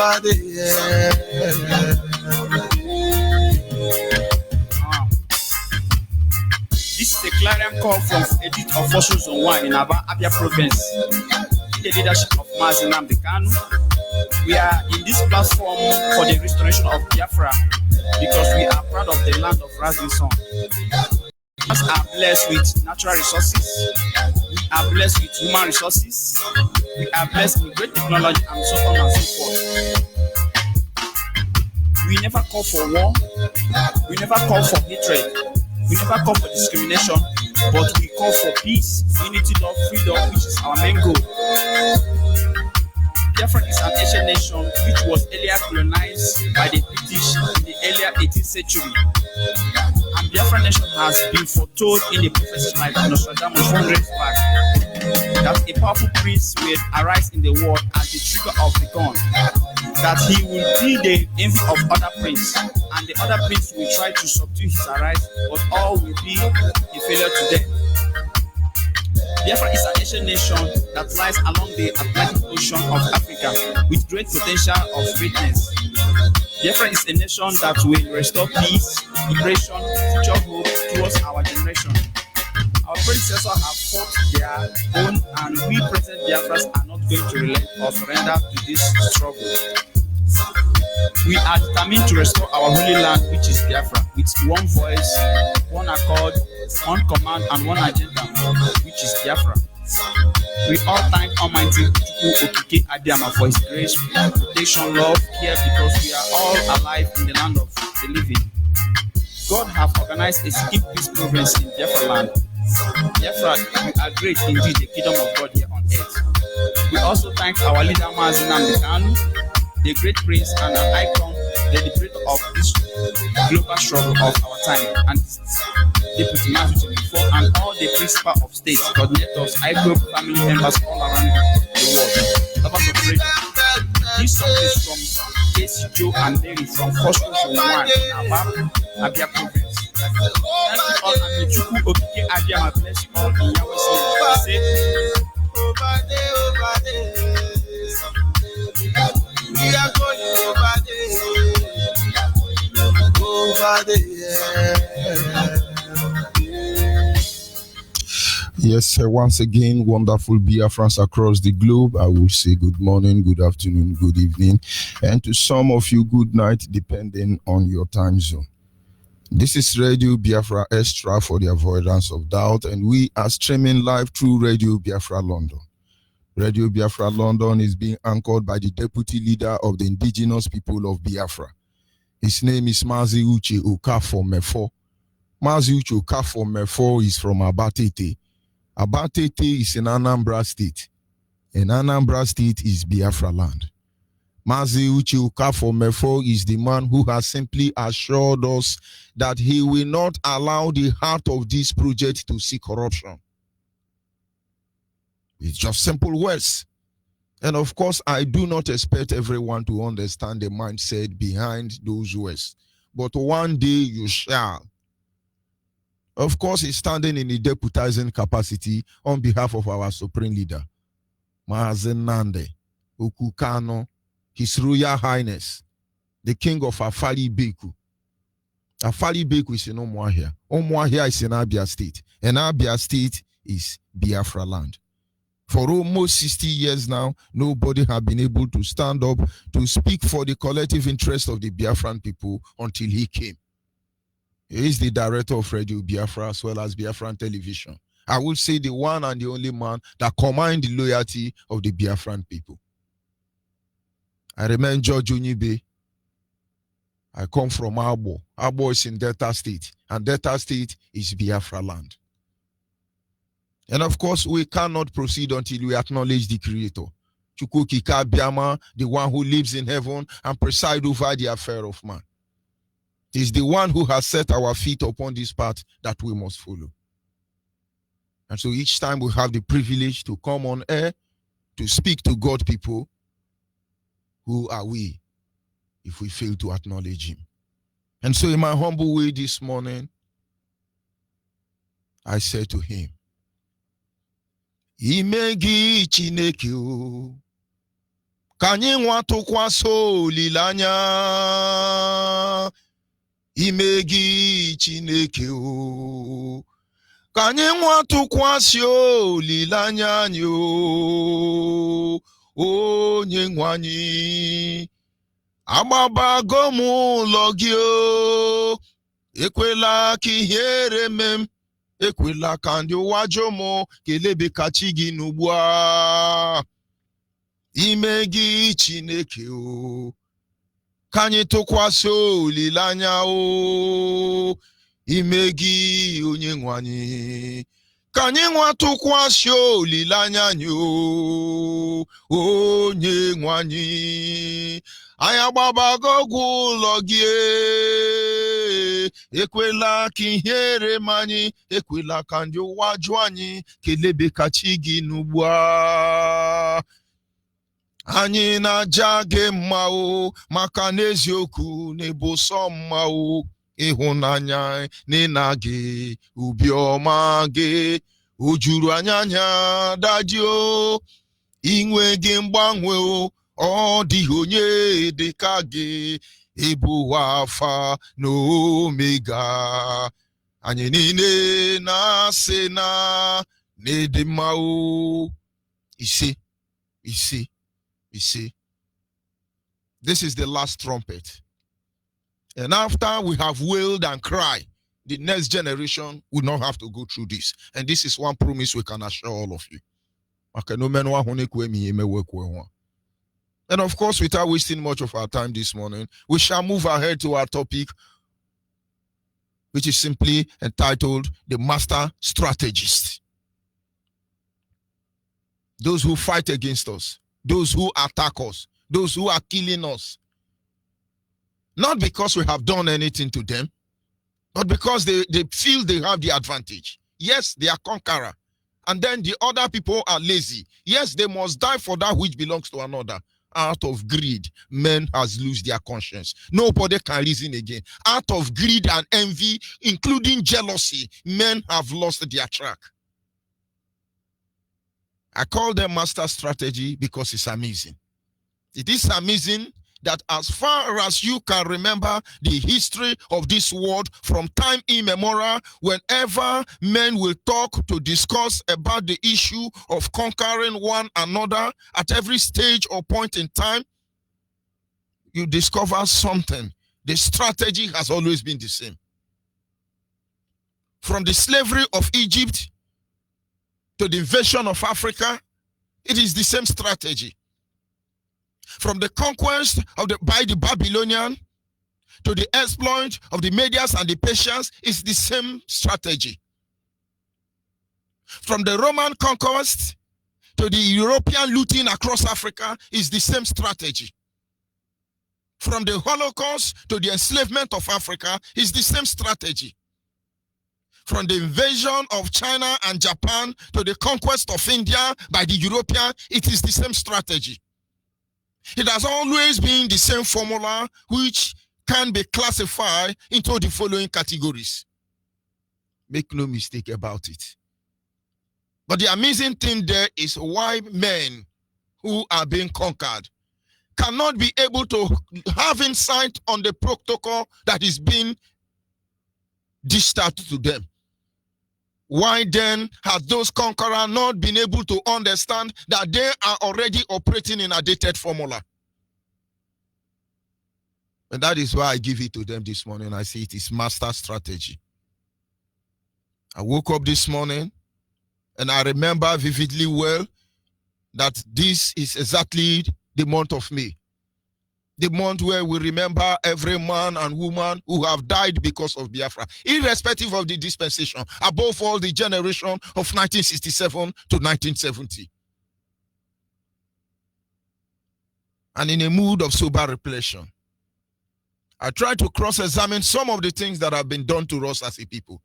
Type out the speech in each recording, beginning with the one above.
This is a clarion call from Edith of Fossil Zone 1 in Abia Province, in the leadership of Mazi Nnamdi Kanu. We are in this platform for the restoration of Biafra because we are proud of the land of rising sun. We are blessed with natural resources, we are blessed with human resources, we are blessed with great technology, and so on and so forth. We never call for war, we never call for hatred, we never call for discrimination, but we call for peace, unity, love, freedom, which is our main goal. Biafra is an Asian nation which was earlier colonized by the British in the earlier 18th century. And Biafra nation has been foretold in a prophecy like Nostradamus 100 years back that a powerful prince will arise in the world as the trigger of the gun, that he will be the envy of other princes, and the other prince will try to subdue his arise, but all will be a failure to them. Biafra is an Asian nation that lies along the Atlantic Ocean of Africa with great potential of greatness. Biafra is a nation that will restore peace, liberation, future hope towards our generation. Our predecessors have fought their own, and we present Biafras are not going to relent or surrender to this struggle. We are determined to restore our holy land, which is Biafra, with one voice, one accord, one command, and one agenda, which is Biafra. We all thank Almighty Chukwu Okike Abiyama for His grace, protection, love, care, because we are all alive in the land of the living. God have organized a Skip Peace Province in Biafra land. Biafra, we are great indeed, the kingdom of God here on earth. We also thank our leader Mazi Nnamdi Kanu, the great prince and an icon, the liberator of this global struggle of our time, and Deputy Mazi before, and all the principal of state, coordinators, IGroup, family members all around the world. Lovers of radio. This song is from Casey, Joe, and Mary from Fossil Zone 1 in Abia Province. Thank you all, and the Chukwu Okike Abiyama bless you all in Yahweh's name. We are going over there. Yes, sir. Once again, wonderful Biafrans across the globe. I will say good morning, good afternoon, good evening, and to some of you, good night, depending on your time zone. This is Radio Biafra Extra for the avoidance of doubt, and we are streaming live through Radio Biafra London. Radio Biafra London is being anchored by the deputy leader of the indigenous people of Biafra. His name is Mazi Uche Okafor Mefo. Mazi Uche Okafor Mefo is from Abatete. Abatete is in Anambra State. And Anambra State is Biafra land. Mazi Uche Okafor Mefo is the man who has simply assured us that he will not allow the heart of this project to see corruption. It's just simple words. And of course, I do not expect everyone to understand the mindset behind those words. But one day you shall. Of course, he's standing in a deputizing capacity on behalf of our supreme leader, Mazen Nande Okukano, His Royal Highness, the King of Afali Beku. Afali Beku is in Omuahia. Omuahia is in Abia State. And Abia State is Biafra land. For almost 60 years now, nobody has been able to stand up to speak for the collective interest of the Biafran people until he came. He is the director of Radio Biafra as well as Biafran Television. I will say the one and the only man that commands the loyalty of the Biafran people. I remain George Onyibe. I come from Abo. Abo is in Delta State, and Delta State is Biafra land. And of course, we cannot proceed until we acknowledge the Creator, Chukwu Okike Abiyama, the one who lives in heaven and presides over the affair of man. He's the one who has set our feet upon this path that we must follow. And so each time we have the privilege to come on air to speak to God people, who are we if we fail to acknowledge Him? And so in my humble way this morning, I said to him, Imegi Chineke o, ka anyị nwa tụkwasị olileanya ime gị Chineke o. Ka anyị nwa tụkwasị olileanya anyị o, onye nwe anyị. Agbabago m ụlọ gị o, ekwela ka ihere mee m, ekwela ka ndị ụwa jụọ m, kelebe ka chi gị n'ugbu a. Ime gị Chineke o, ka anyị tụkwasị olileanya o, ime gị onye nwe anyị. Ka anyị nwa tụkwasị olileanya anyị o, onye nwe anyị. Anyị agbabago ụlọ gị, ekwela ka ihere mee anyị, ekwela ka ndị ụwa jụọ anyị, kelebe ka chi gị n'ugbu a. Anyị na-aja gị mma o, maka n'eziokwu na-ebo sọ mma o. Ịhụnanya n'ịna gị, obiọma gị o juru anya dadi o. Inwe gị mgbanwe o, ọ dịghị onye dị ka gị. Ịbụ Alfa na Omega. Anyị niile na-asị na n'ịdị mma o. Ise. This is the last trumpet. And after we have wailed and cried, the next generation will not have to go through this. And this is one promise we can assure all of you. And of course, without wasting much of our time this morning, we shall move ahead to our topic, which is simply entitled The Master Strategist. Those who fight against us, those who attack us, those who are killing us, not because we have done anything to them, but because they feel they have the advantage. Yes, they are conqueror. And then the other people are lazy. Yes, they must die for that which belongs to another. Out of greed, men has lost their conscience. Nobody can reason again. Out of greed and envy, including jealousy, men have lost their track. I call them master strategy because it's amazing. It is amazing that as far as you can remember the history of this world from time immemorial, whenever men will talk to discuss about the issue of conquering one another at every stage or point in time, you discover something. The strategy has always been the same. From the slavery of Egypt to the invasion of Africa, it is the same strategy. From the conquest by the Babylonian to the exploit of the Medians and the Persians, is the same strategy. From the Roman conquest to the European looting across Africa, is the same strategy. From the Holocaust to the enslavement of Africa, is the same strategy. From the invasion of China and Japan to the conquest of India by the European, it is the same strategy. It has always been the same formula, which can be classified into the following categories. Make no mistake about it. But the amazing thing there is why men who are being conquered cannot be able to have insight on the protocol that is being dished out to them. Why then have those conquerors not been able to understand that they are already operating in a dated formula? And that is why I give it to them this morning. I say it is master strategy. I woke up this morning and I remember vividly well that this is exactly the month of May. The month where we remember every man and woman who have died because of Biafra, irrespective of the dispensation, above all the generation of 1967 to 1970. And in a mood of sober reflection, I try to cross-examine some of the things that have been done to us as a people.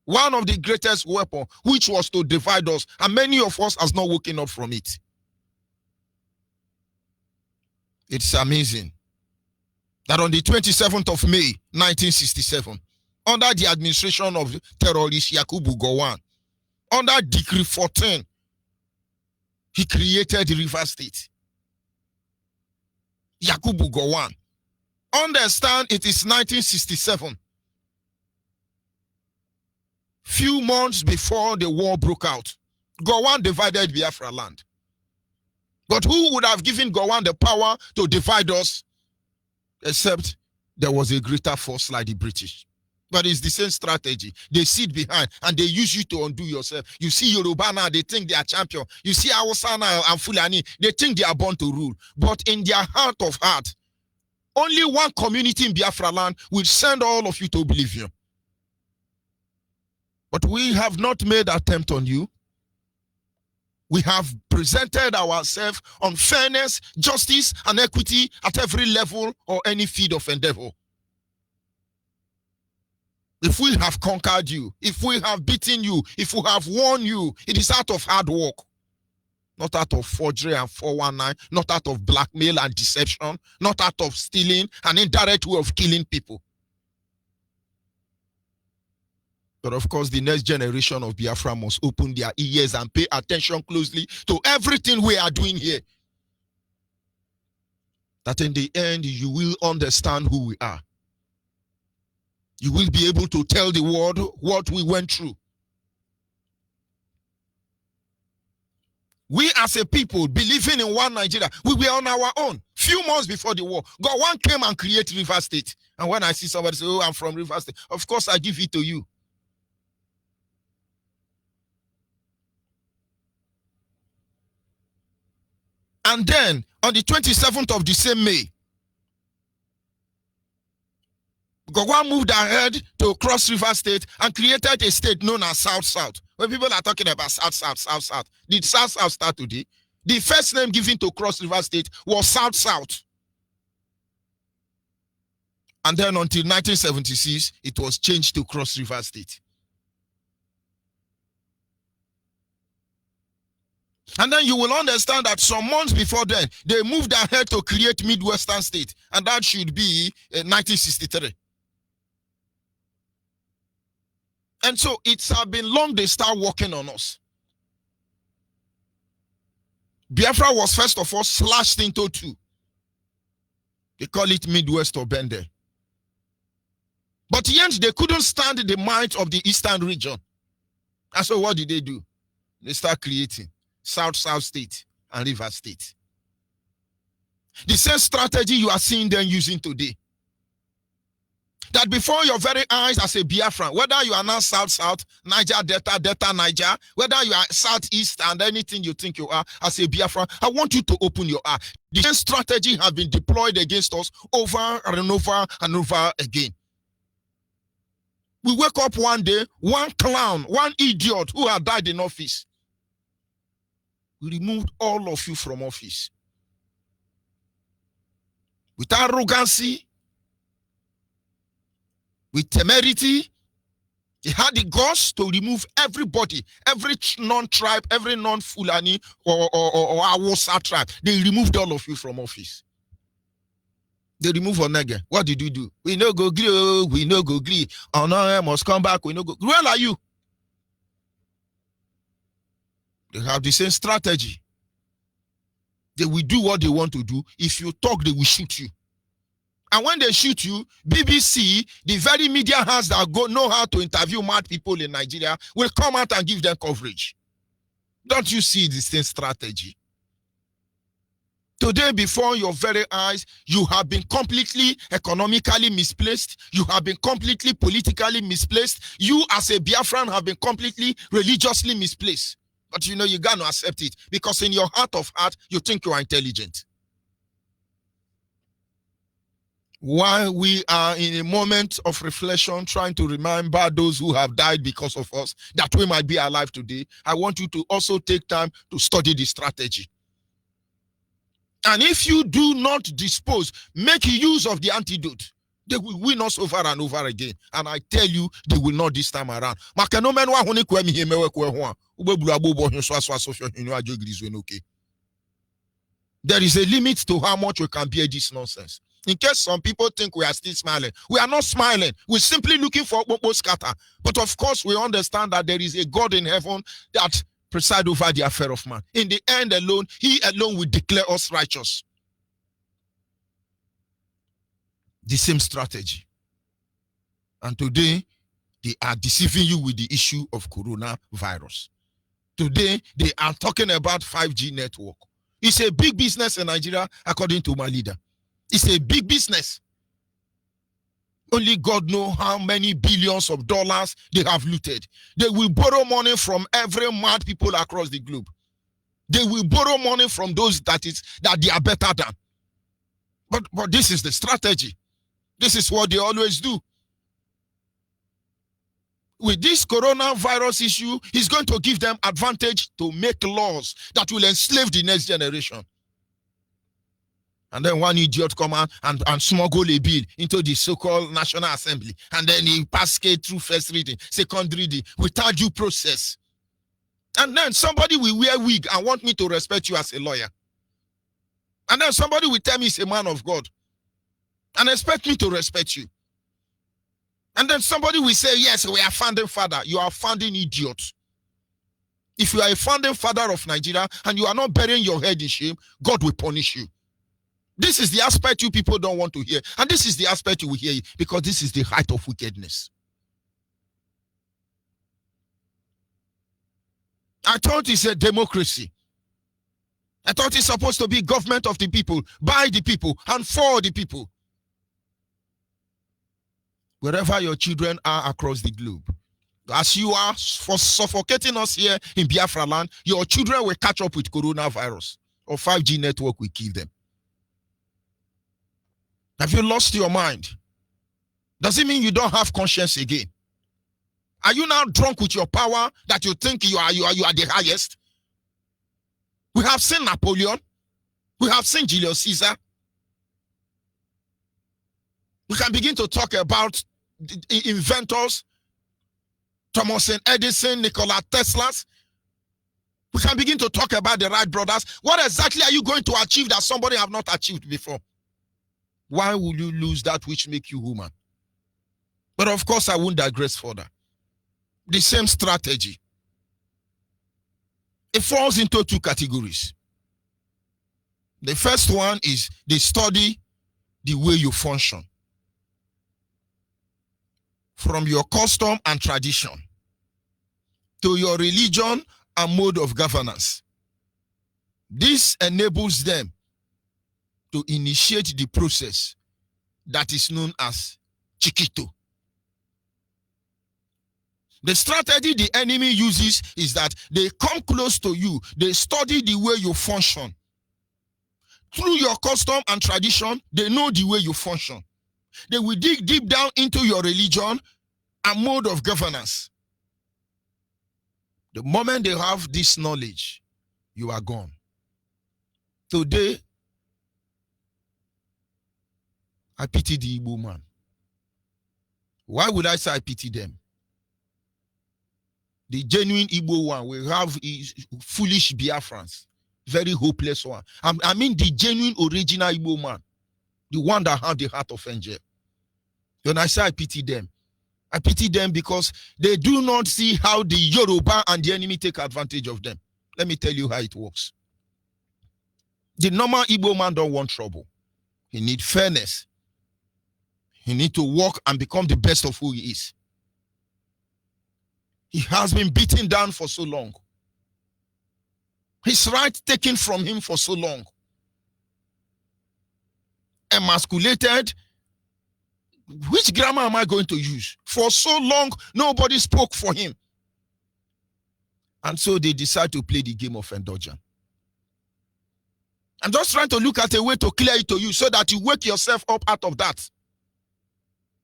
One of the greatest weapons, which was to divide us, and many of us has not woken up from it. It's amazing that on the 27th of May, 1967, under the administration of terrorist Yakubu Gowon, under Decree 14, he created the River State. Yakubu Gowon. Understand, it is 1967. Few months before the war broke out, Gowon divided Biafra land. But who would have given Gowon the power to divide us except there was a greater force like the British? But it's the same strategy. They sit behind and they use you to undo yourself. You see Yoruba now, they think they are champion. You see Hausa now and Fulani, they think they are born to rule. But in their heart of heart, only one community in Biafra land will send all of you to oblivion. But we have not made attempt on you. We have presented ourselves on fairness, justice, and equity at every level or any field of endeavor. If we have conquered you, if we have beaten you, if we have won you, it is out of hard work. Not out of forgery and 419, not out of blackmail and deception, not out of stealing, an indirect way of killing people. But of course, the next generation of Biafra must open their ears and pay attention closely to everything we are doing here. That in the end, you will understand who we are. You will be able to tell the world what we went through. We as a people believing in one Nigeria, we were on our own. Few months before the war, Gowon came and created River State. And when I see somebody say, oh, I'm from River State, of course I give it to you. And then, on the 27th of the same May, Gowon moved ahead to Cross River State and created a state known as South-South. When people are talking about South-South, South-South, did South-South start today? The first name given to Cross River State was South-South. And then until 1976, it was changed to Cross River State. And then you will understand that some months before then, they moved ahead to create Midwestern State. And that should be 1963. And so it's been long they start working on us. Biafra was first of all slashed into two. They call it Midwest or Bende. But yet they couldn't stand the might of the Eastern region. And so what did they do? They start creating South-South State and River State. The same strategy you are seeing them using today. That before your very eyes as a Biafran, whether you are now South-South, Niger Delta, Delta Niger, whether you are Southeast and anything you think you are as a Biafran, I want you to open your eye. The same strategy has been deployed against us over and over and over again. We wake up one day, one clown, one idiot who had died in office. We removed all of you from office. With arrogancy, with temerity, he had the guts to remove everybody, every non-tribe, every non-Fulani or Hausa tribe. They removed all of you from office. They remove Onege. What did you do? We no go agree. We no go agree. Onege must come back. We no go. Where are you? They have the same strategy. They will do what they want to do. If you talk, they will shoot you. And when they shoot you, BBC, the very media house that know how to interview mad people in Nigeria, will come out and give them coverage. Don't you see the same strategy? Today, before your very eyes, you have been completely economically misplaced. You have been completely politically misplaced. You, as a Biafran, have been completely religiously misplaced. But you know, you got to accept it because in your heart of heart, you think you are intelligent. While we are in a moment of reflection, trying to remember those who have died because of us, that we might be alive today, I want you to also take time to study the strategy. And if you do not dispose, make use of the antidote, they will win us over and over again. And I tell you, they will not this time around. There is a limit to how much we can bear this nonsense. In case some people think we are still smiling, we are not smiling. We're simply looking for scatter. But of course, we understand that there is a God in heaven that presides over the affair of man. In the end alone, he alone will declare us righteous. The same strategy. And today, they are deceiving you with the issue of coronavirus. Today, they are talking about 5G network. It's a big business in Nigeria, according to my leader. It's a big business. Only God knows how many billions of dollars they have looted. They will borrow money from every mad people across the globe. They will borrow money from those that they are better than. But this is the strategy. This is what they always do. With this coronavirus issue, he's going to give them advantage to make laws that will enslave the next generation. And then one idiot come out and smuggle a bill into the so-called National Assembly. And then he pass it through first reading, second reading, without due process. And then somebody will wear wig and want me to respect you as a lawyer. And then somebody will tell me he's a man of God and expect me to respect you. And then somebody will say, yes, we are founding father. You are founding idiot. If you are a founding father of Nigeria and you are not burying your head in shame, God will punish you. This is the aspect you people don't want to hear. And this is the aspect you will hear, because this is the height of wickedness. I thought it's a democracy. I thought it's supposed to be government of the people, by the people, and for the people. Wherever your children are across the globe, as you are for suffocating us here in Biafra land, your children will catch up with coronavirus, or 5G network will kill them. Have you lost your mind? Does it mean you don't have conscience again? Are you now drunk with your power that you think you are the highest? We have seen Napoleon. We have seen Julius Caesar. We can begin to talk about the inventors, Thomas Edison, Nikola Tesla. We can begin to talk about the Wright brothers. What exactly are you going to achieve that somebody have not achieved before? Why will you lose that which make you human? But of course, I won't digress further. The same strategy. It falls into two categories. The first one is they study the way you function. From your custom and tradition to your religion and mode of governance. This enables them to initiate the process that is known as Chiquito. The strategy the enemy uses is that they come close to you, they study the way you function. Through your custom and tradition, they know the way you function. They will dig deep down into your religion and mode of governance. The moment they have this knowledge, you are gone. Today, I pity the Igbo man. Why would I say I pity them? The genuine Igbo one will have foolish Biafrans, very hopeless one. I mean the genuine original Igbo man, the one that have the heart of angel. When I say I pity them because they do not see how the Yoruba and the enemy take advantage of them. Let me tell you how it works. The normal Igbo man don't want trouble. He needs fairness. He needs to work and become the best of who he is. He has been beaten down for so long. His right taken from him for so long. Emasculated. Which grammar am I going to use? For so long, nobody spoke for him. And so they decide to play the game of indulgence. I'm just trying to look at a way to clear it to you so that you wake yourself up out of that.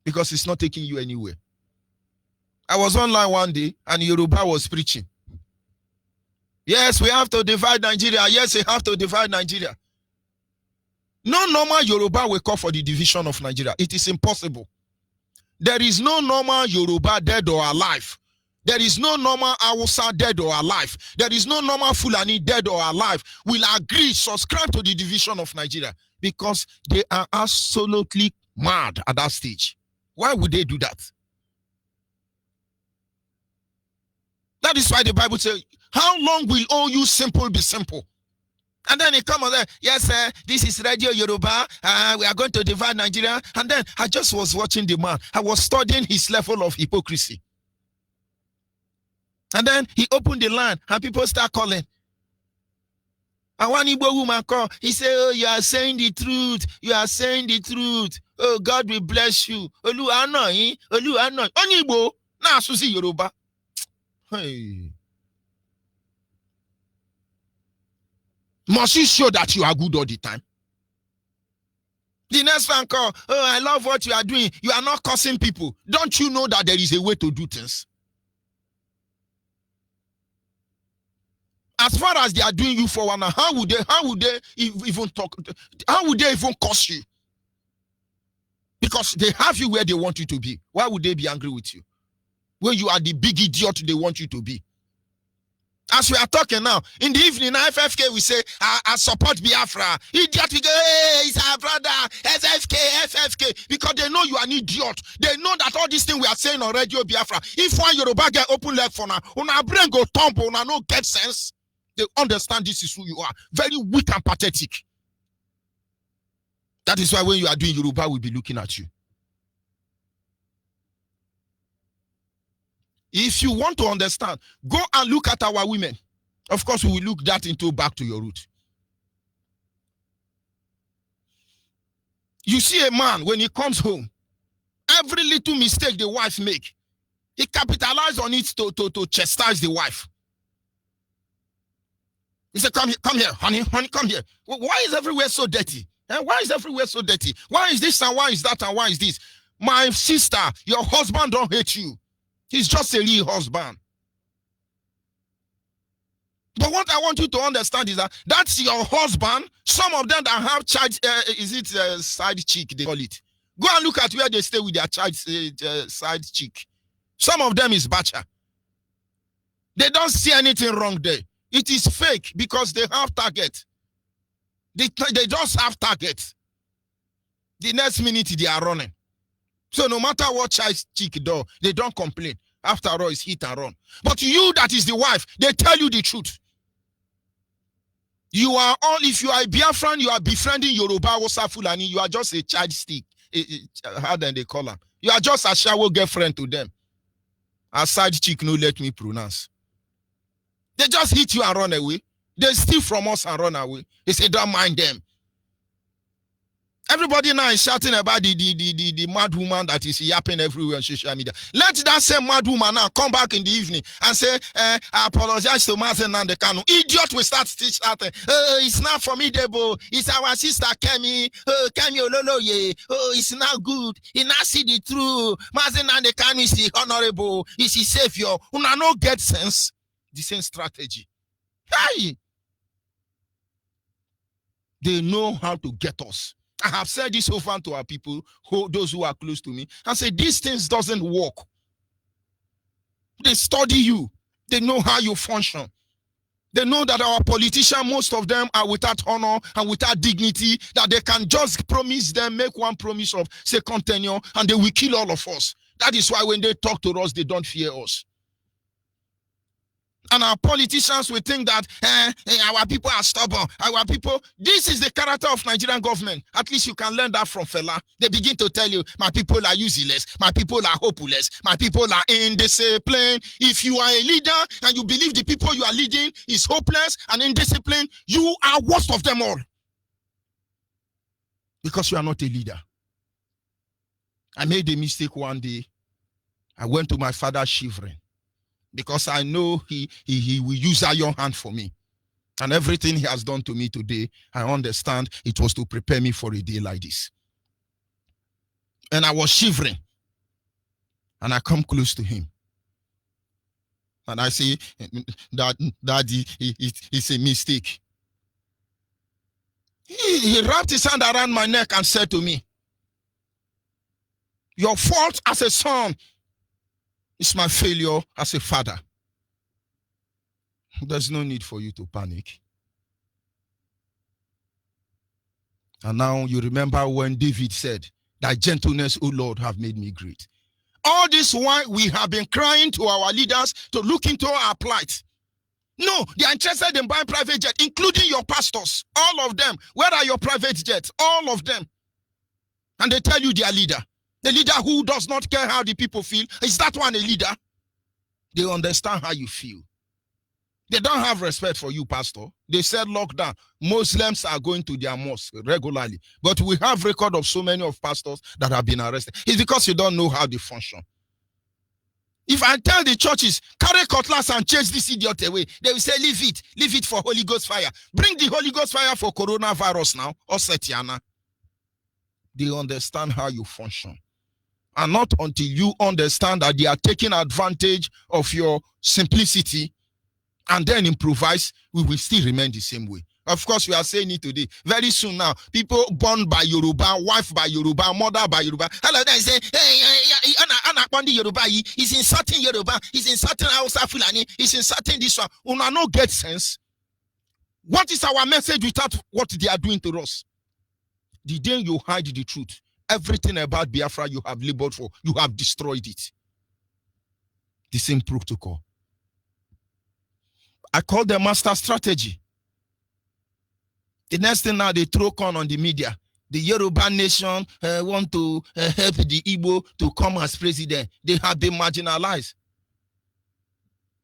Because it's not taking you anywhere. I was online one day and Yoruba was preaching. Yes, we have to divide Nigeria. Yes, we have to divide Nigeria. No normal Yoruba will call for the division of Nigeria. It is impossible. There is no normal Yoruba dead or alive. There is no normal Hausa dead or alive. There is no normal Fulani dead or alive will agree, subscribe to the division of Nigeria because they are absolutely mad at that stage. Why would they do that? That is why the Bible says, how long will all you simple be simple? And then he come on there, yes, this is Radio Yoruba. We are going to divide Nigeria. And then I just was watching the man. I was studying his level of hypocrisy. And then he opened the line and people start calling. And one Igbo woman call. He said, oh, you are saying the truth. You are saying the truth. Oh, God will bless you. Olu anoi. Onyibe. Na asusi Yoruba. Hey. Must you show that you are good all the time? The next one call, oh, I love what you are doing. You are not cursing people. Don't you know that there is a way to do things? As far as they are doing you for one, how would they even talk? How would they even curse you? Because they have you where they want you to be. Why would they be angry with you? When you are the big idiot they want you to be. As we are talking now, in the evening, FFK, we say, I support Biafra. Idiot, we go, hey, it's our brother, SFK, FFK. Because they know you are an idiot. They know that all these things we are saying on Radio Biafra, if one Yoruba get open left for now, our brain go tumble, una no get sense. They understand this is who you are. Very weak and pathetic. That is why when you are doing Yoruba, we'll be looking at you. If you want to understand, go and look at our women. Of course, we will look that into back to your root. You see a man, when he comes home, every little mistake the wife make, he capitalizes on it to chastise the wife. He said, come here, honey, come here. Why is everywhere so dirty? Why is everywhere so dirty? Why is this and why is that and why is this? My sister, your husband don't hate you. He's just a real husband. But what I want you to understand is that that's your husband. Some of them that have child, side chick, they call it. Go and look at where they stay with their child side chick. Some of them is bacha. They don't see anything wrong there. It is fake because they have target. They just have target. The next minute they are running. So no matter what child chick do, they don't complain. After all, it's hit and run. But you that is the wife, they tell you the truth. You are all, if you are a Biafran, you are befriending Yoruba, Wosa Fulani, you are just a child stick. How then they call them? You are just a shallow girlfriend to them. A side chick no let me pronounce. They just hit you and run away. They steal from us and run away. They say, don't mind them. Everybody now is shouting about the mad woman that is yapping everywhere on social media. Let that same mad woman now come back in the evening and say, I apologize to Mazen and the Kanu. Idiot will start shouting, it's not formidable. It's our sister Kemi. Kemi Ololoye. Oh, it's not good. He not see the truth. Mazen and the Kanu is the honorable. Is the savior. Una no get sense. The same strategy. Hey! They know how to get us. I have said this over to our people, those who are close to me, and say these things doesn't work. They study you. They know how you function. They know that our politicians, most of them are without honor and without dignity, that they can just promise them, make one promise of second tenure, and they will kill all of us. That is why when they talk to us, they don't fear us. And our politicians will think that our people are stubborn. Our people, this is the character of Nigerian government. At least you can learn that from Fela. They begin to tell you, my people are useless. My people are hopeless. My people are indisciplined. If you are a leader and you believe the people you are leading is hopeless and indisciplined, you are worst of them all. Because you are not a leader. I made a mistake one day. I went to my father shivering. Because I know he will use iron hand for me. And everything he has done to me today, I understand it was to prepare me for a day like this. And I was shivering. And I come close to him. And I say, Daddy, it's a mistake. He wrapped his hand around my neck and said to me, your fault as a son is my failure as a father. There's no need for you to panic. And now you remember when David said, thy gentleness, O Lord, have made me great. All this while we have been crying to our leaders to look into our plight. No, they are interested in buying private jets, including your pastors. All of them. Where are your private jets? All of them. And they tell you they are leader. The leader who does not care how the people feel. Is that one a leader? They understand how you feel. They don't have respect for you, pastor. They said lockdown. Muslims are going to their mosque regularly. But we have record of so many of pastors that have been arrested. It's because you don't know how they function. If I tell the churches, carry cutlass and chase this idiot away, they will say, leave it for Holy Ghost fire. Bring the Holy Ghost fire for coronavirus now, or Setiana. They understand how you function. And not until you understand that they are taking advantage of your simplicity and then improvise, we will still remain the same way. Of course, we are saying it today. Very soon now, people born by Yoruba, wife by Yoruba, mother by Yoruba. Hello, they say, hey, Anakpandi Yoruba, he's insulting Yoruba, he's insulting Hausa Fulani, he's insulting this one. Una no get sense. What is our message without what they are doing to us? The day you hide the truth, everything about Biafra you have labored for, you have destroyed it. The same protocol. I call the master strategy. The next thing now, they throw on the media. The Yoruba nation want to help the Igbo to come as president. They have been marginalized.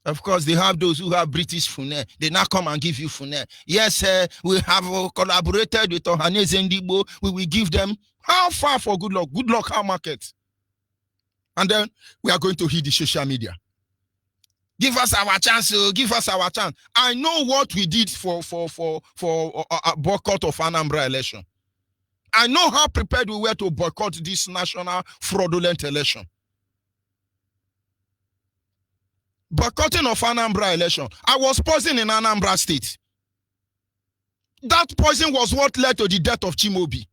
Of course, they have those who have British funé. They now come and give you funé. Yes, we have collaborated with Ohanese and Igbo. We will give them how far for good luck? Good luck, how market? And then we are going to hit the social media. Give us our chance. Give us our chance. I know what we did for a boycott of Anambra election. I know how prepared we were to boycott this national fraudulent election. Boycotting of Anambra election. I was poisoned in Anambra State. That poison was what led to the death of Chimobi.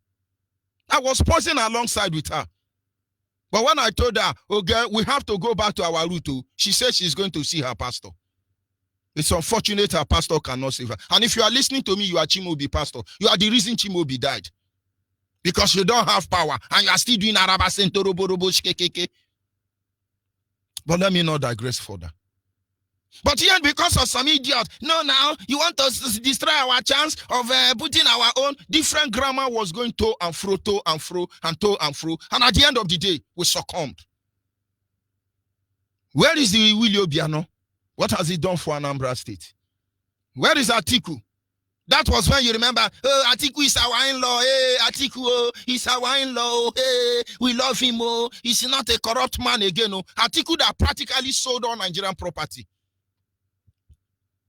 I was poisoned alongside with her. But when I told her, okay, we have to go back to our route, she said she's going to see her pastor. It's unfortunate her pastor cannot save her. And if you are listening to me, you are Chimobi pastor. You are the reason Chimobi died. Because you don't have power and you are still doing Araba Sentorobo Shkekeke. But let me not digress further. But yet, because of some idiot, no, now you want us to destroy our chance of putting our own different grammar was going to and fro, to and fro, and to and fro. And at the end of the day, we succumbed. Where is the Willie Obiano? What has he done for Anambra State? Where is Atiku? That was when you remember, oh, Atiku is our in-law. Hey, Atiku, oh, he's our in-law. Hey, we love him. Oh, he's not a corrupt man again. Oh, Atiku that practically sold all Nigerian property.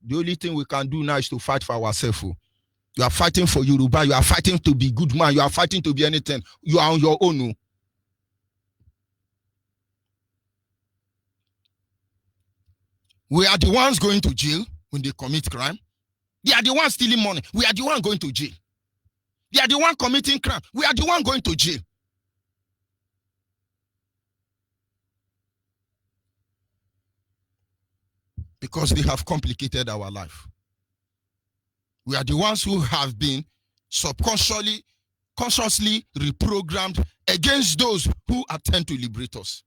The only thing we can do now is to fight for ourselves. You are fighting for Yoruba. You are fighting to be good man. You are fighting to be anything. You are on your own. We are the ones going to jail when they commit crime. They are the ones stealing money. We are the ones going to jail. They are the ones committing crime. We are the ones going to jail. Because they have complicated our life. We are the ones who have been consciously reprogrammed against those who attempt to liberate us.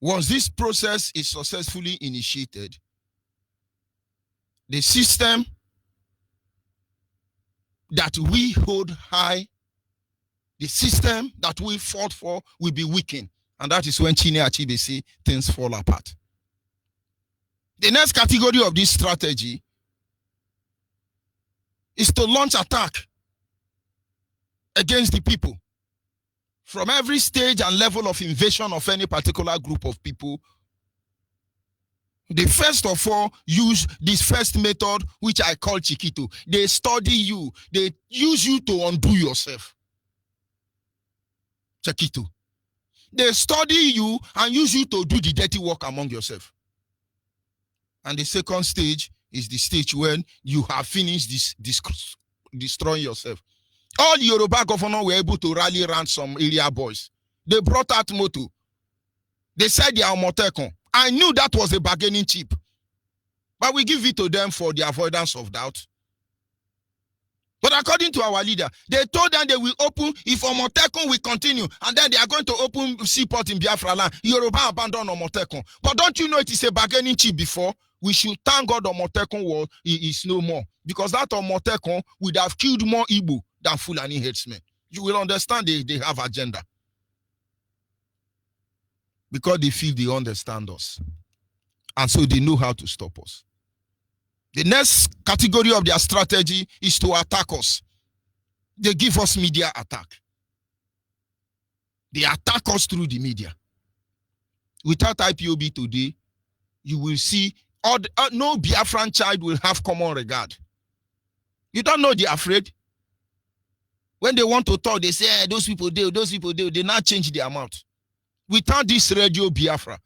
Once this process is successfully initiated, the system that we hold high, the system that we fought for will be weakened. And that is when Chine Achebe say things fall apart. The next category of this strategy is to launch attack against the people. From every stage and level of invasion of any particular group of people, they first of all use this first method, which I call Chiquito. They study you. They use you to undo yourself. Chiquito. They study you and use you to do the dirty work among yourself. And the second stage is the stage when you have finished destroying yourself. All Yoruba governors were able to rally around some area boys. They brought out motto. They said they are Motekon. I knew that was a bargaining chip. But we give it to them for the avoidance of doubt. But according to our leader, they told them they will open if Omotekun will continue, and then they are going to open seaport in Biafra land. Yoruba abandon Omotekun. But don't you know it is a bargaining chip before? We should thank God Omotekun war is no more. Because that Omotekun would have killed more Igbo than Fulani headsmen. You will understand they have agenda. Because they feel they understand us. And so they know how to stop us. The next category of their strategy is to attack us. They give us media attack. They attack us through the media. Without IPOB today, you will see no Biafran child will have common regard. You don't know they're afraid. When they want to talk, they say, hey, those people. They now change their mouth. Without this radio Biafra,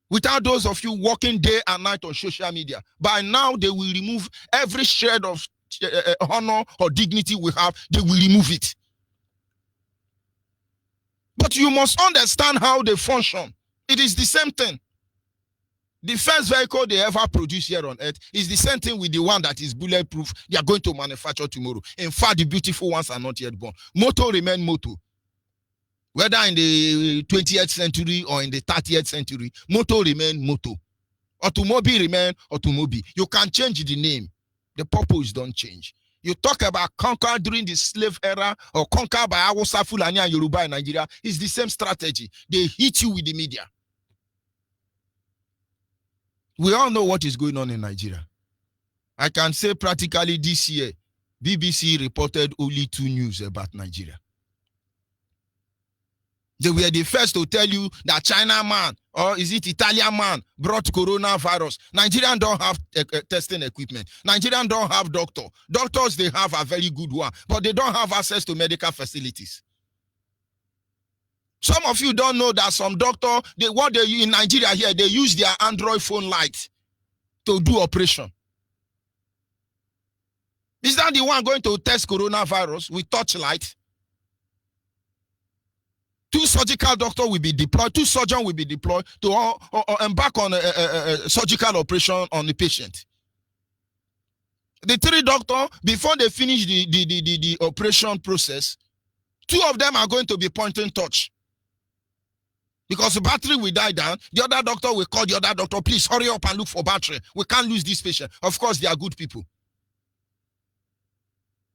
without those of you working day and night on social media, by now they will remove every shred of honor or dignity we have. They will remove it. But you must understand how they function. It is the same thing. The first vehicle they ever produce here on earth is the same thing with the one that is bulletproof. They are going to manufacture tomorrow. In fact, the beautiful ones are not yet born. Motor remain motor. Whether in the 20th century or in the 30th century, motor remain motor. Automobile remain automobile. You can change the name. The purpose don't change. You talk about conquer during the slave era or conquer by Hausa, Fulani, and Yoruba in Nigeria. It's the same strategy. They hit you with the media. We all know what is going on in Nigeria. I can say practically this year, BBC reported only 2 news about Nigeria. They were the first to tell you that China man, or is it Italian man, brought coronavirus. Nigerians don't have testing equipment. Nigerians don't have doctor. Doctors they have a very good one, but they don't have access to medical facilities. Some of you don't know that some doctor, in Nigeria here, they use their Android phone light to do operation. Is that the one going to test coronavirus with torchlight? 2 surgical doctors will be deployed, 2 surgeons will be deployed to embark on a surgical operation on the patient. The 3 doctors, before they finish the operation process, 2 of them are going to be pointing torch. Because the battery will die down, the other doctor will call the other doctor, please hurry up and look for battery. We can't lose this patient. Of course, they are good people.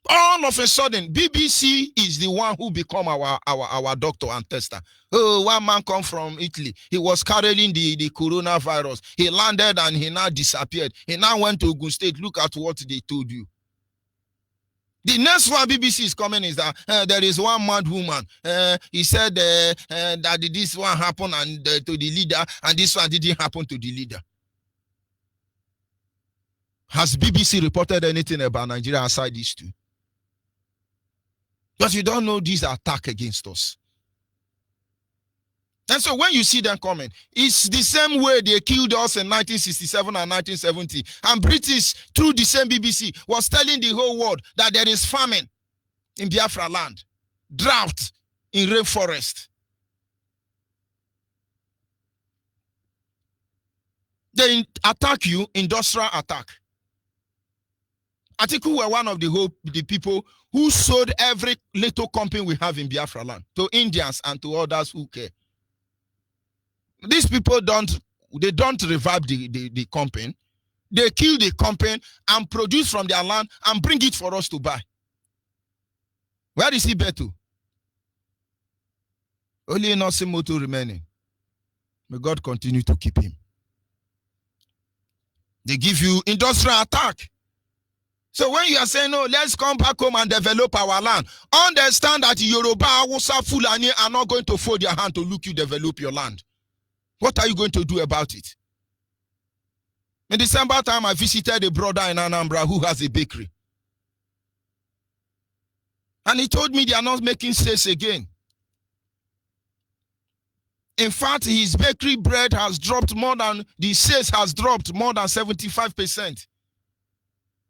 All of a sudden, BBC is the one who become our doctor and tester. Oh, one man come from Italy. He was carrying the coronavirus. He landed and he now disappeared. He now went to Ogun State. Look at what they told you. The next one BBC is coming is that there is one mad woman. He said that this one happened and to the leader, and this one didn't happen to the leader. Has BBC reported anything about Nigeria aside these 2? But you don't know these are attacks against us. And so when you see them coming, it's the same way they killed us in 1967 and 1970. And British, through the same BBC, was telling the whole world that there is famine in Biafra land, drought in rainforest. They attack you, industrial attack. Atiku were one of the people who sold every little company we have in Biafra land to Indians and to others who care. These people don't revive the company. They kill the company and produce from their land and bring it for us to buy. Where is he Beto? Only Nosimoto remaining. May God continue to keep him. They give you industrial attack. So when you are saying, no, let's come back home and develop our land, understand that Yoruba, Hausa, Fulani are not going to fold their hand to look you develop your land. What are you going to do about it? In December time, I visited a brother in Anambra who has a bakery. And he told me they are not making sales again. In fact, his bakery bread has dropped the sales has dropped more than 75%.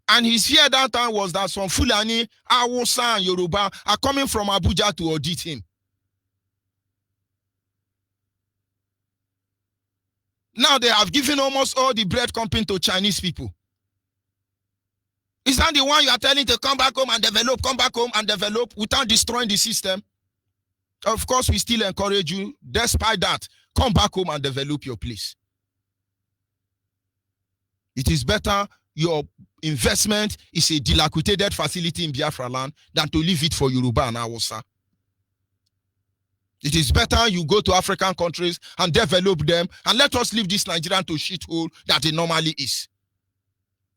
And his fear that time was that some Fulani, Hausa, and Yoruba are coming from Abuja to audit him. Now they have given almost all the bread company to Chinese people. Is that the one you are telling to come back home and develop without destroying the system? Of course, we still encourage you, despite that, come back home and develop your place. It is better your investment is a dilapidated facility in Biafra land than to leave it for Yoruba and Hausa. It is better you go to African countries and develop them and let us leave this Nigerian to shithole that it normally is.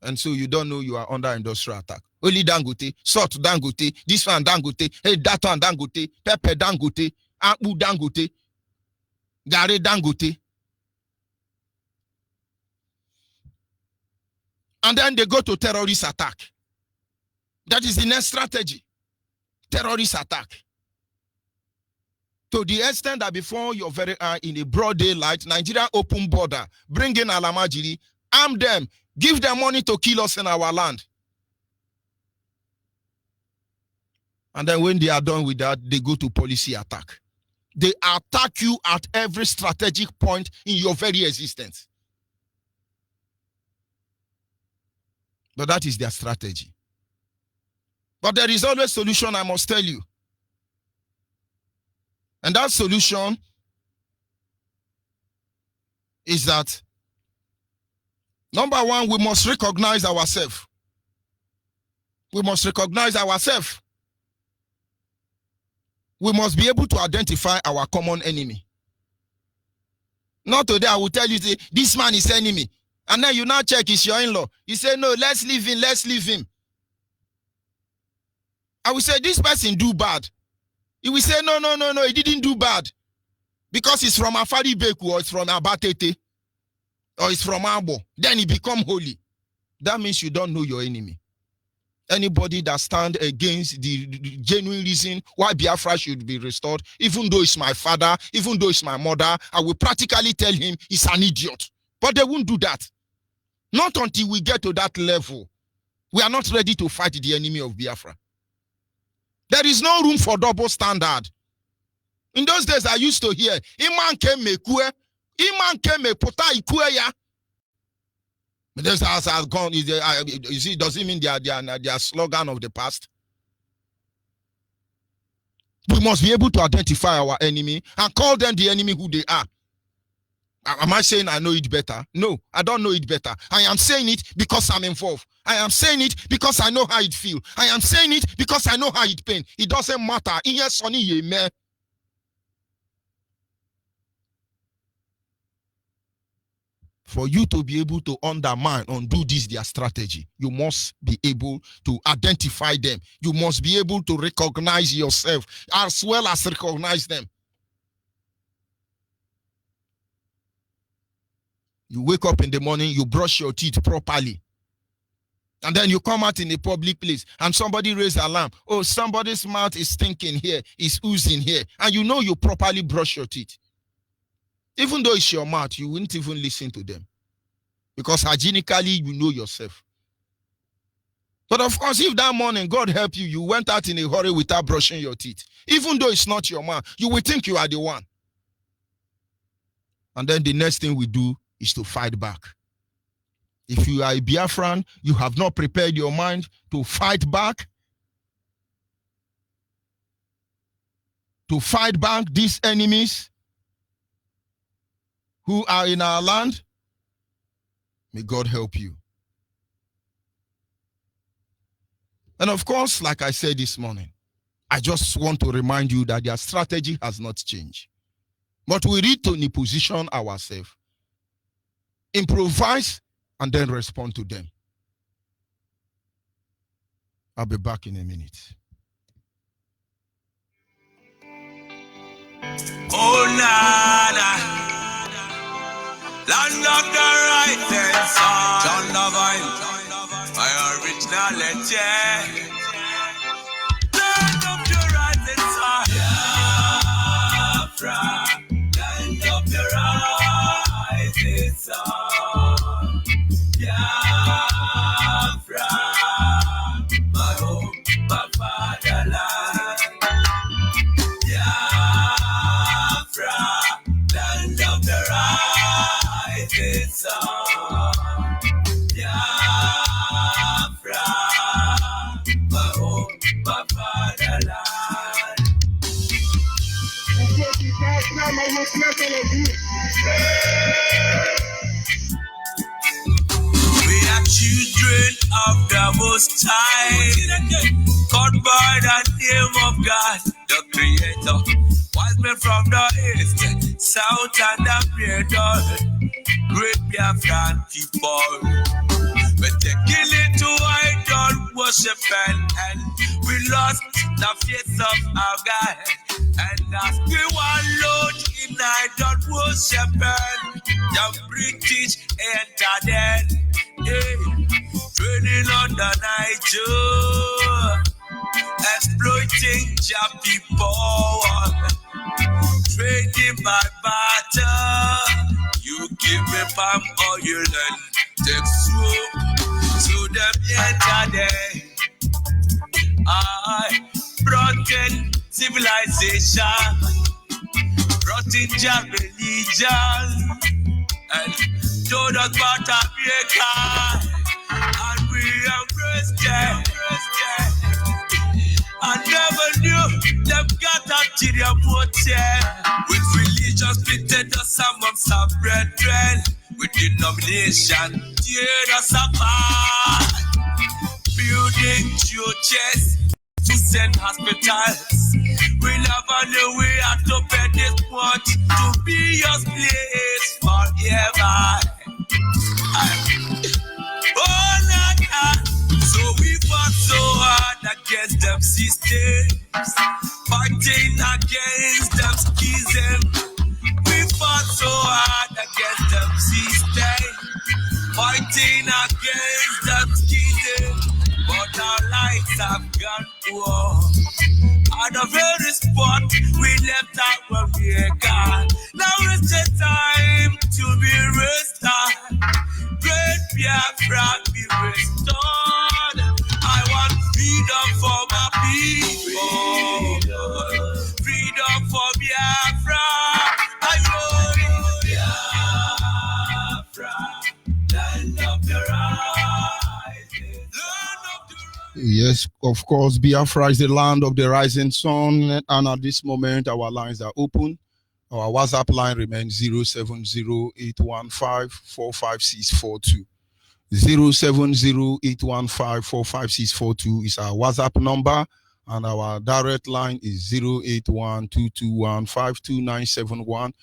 And so you don't know you are under industrial attack. Only Dangote, Salt Dangote, this one Dangote, hey, that one Dangote, Pepper Dangote, Akpu Dangote, Gare Dangote. And then they go to terrorist attack. That is the next strategy. Terrorist attack. To the extent that before your very eye in a broad daylight, Nigeria open border, bring in Alamajiri, arm them, give them money to kill us in our land. And then when they are done with that, they go to policy attack. They attack you at every strategic point in your very existence. But that is their strategy. But there is always a solution, I must tell you. And that solution is that, number one, we must recognize ourselves. We must recognize ourselves. We must be able to identify our common enemy. Not today, I will tell you, this man is enemy. And then you now check, it's your in-law. You say, no, let's leave him, let's leave him. I will say, this person do bad. He will say, no, he didn't do bad. Because it's from Afari Beku, or it's from Abatete, or it's from Abo. Then he become holy. That means you don't know your enemy. Anybody that stands against the genuine reason why Biafra should be restored, even though it's my father, even though it's my mother, I will practically tell him he's an idiot. But they won't do that. Not until we get to that level. We are not ready to fight the enemy of Biafra. There is no room for double standard. In those days, I used to hear, Iman came me puta ikue ya. This has gone. You see, does it mean their slogan of the past? We must be able to identify our enemy and call them the enemy who they are. Am I saying I know it better? No, I don't know it better. I am saying it because I'm involved. I am saying it because I know how it feels. I am saying it because I know how it pains. It doesn't matter. For you to be able to undermine, undo this, their strategy, you must be able to identify them. You must be able to recognize yourself as well as recognize them. You wake up in the morning, you brush your teeth properly. And then you come out in a public place and somebody raise alarm. Oh, somebody's mouth is stinking here, is oozing here. And you know you properly brush your teeth. Even though it's your mouth, you wouldn't even listen to them. Because hygienically, you know yourself. But of course, if that morning, God help you, you went out in a hurry without brushing your teeth. Even though it's not your mouth, you will think you are the one. And then the next thing we do is to fight back. If you are a Biafran, you have not prepared your mind to fight back. To fight back these enemies who are in our land, may God help you. And of course, like I said this morning, I just want to remind you that their strategy has not changed. But we need to position ourselves, improvise, and then respond to them. I'll be back in a minute. Oh, nada. Land of the right side. John Lovine. My originality. Land of the right side. Biafra. Land of the right side. Biafra. My home, my fatherland. Biafra. Land of the rising sun. We are children of the Most High, called by the name of God, the Creator. Wise men from the east, south, and the middle, great Biafran people. But they kill it to idol worship and we lost the face of our God. And as we wallowed in idol worship and the British entered in, trading on the Niger, exploiting your people, trading by barter. You give me palm oil and take soup to them yesterday. I brought in civilization, brought in your religion, and told us about America, and we embraced them. I never knew them got ulterior motive. With religion splitted us amongst our brethren. With denomination tear us apart. Building churches to send hospitals. We never knew we had to pay this much to be your place forever. Oh, Nana. So we fought so hard against them systems, fighting against them schism. We fought so hard against them systems, fighting against them schism. But our lives have gone poor. At the very spot we left out when we are gone. Now it's the time to be restored. Great Biafra be restored. I want freedom for my people. Freedom for Biafra. I want Biafra. Land of the rising. Land of the rising. Yes, of course, Biafra is the land of the rising sun. And at this moment, our lines are open. Our WhatsApp line remains 070-815-45642. 070-815-45642 is our WhatsApp number, and our direct line is 081-221-52971.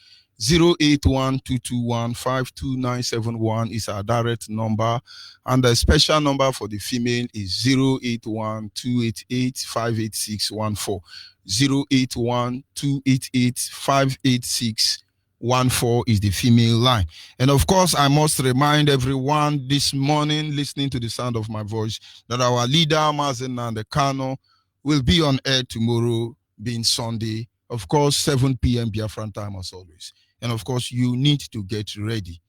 081-221-52971 is our direct number, and the special number for the female is 081-288-58614. 081-288-58614 is the female line. And of course, I must remind everyone this morning listening to the sound of my voice that our leader, Mazen Nandekano, will be on air tomorrow, being Sunday, of course, 7 p.m. Biafran time as always. And of course, you need to get ready.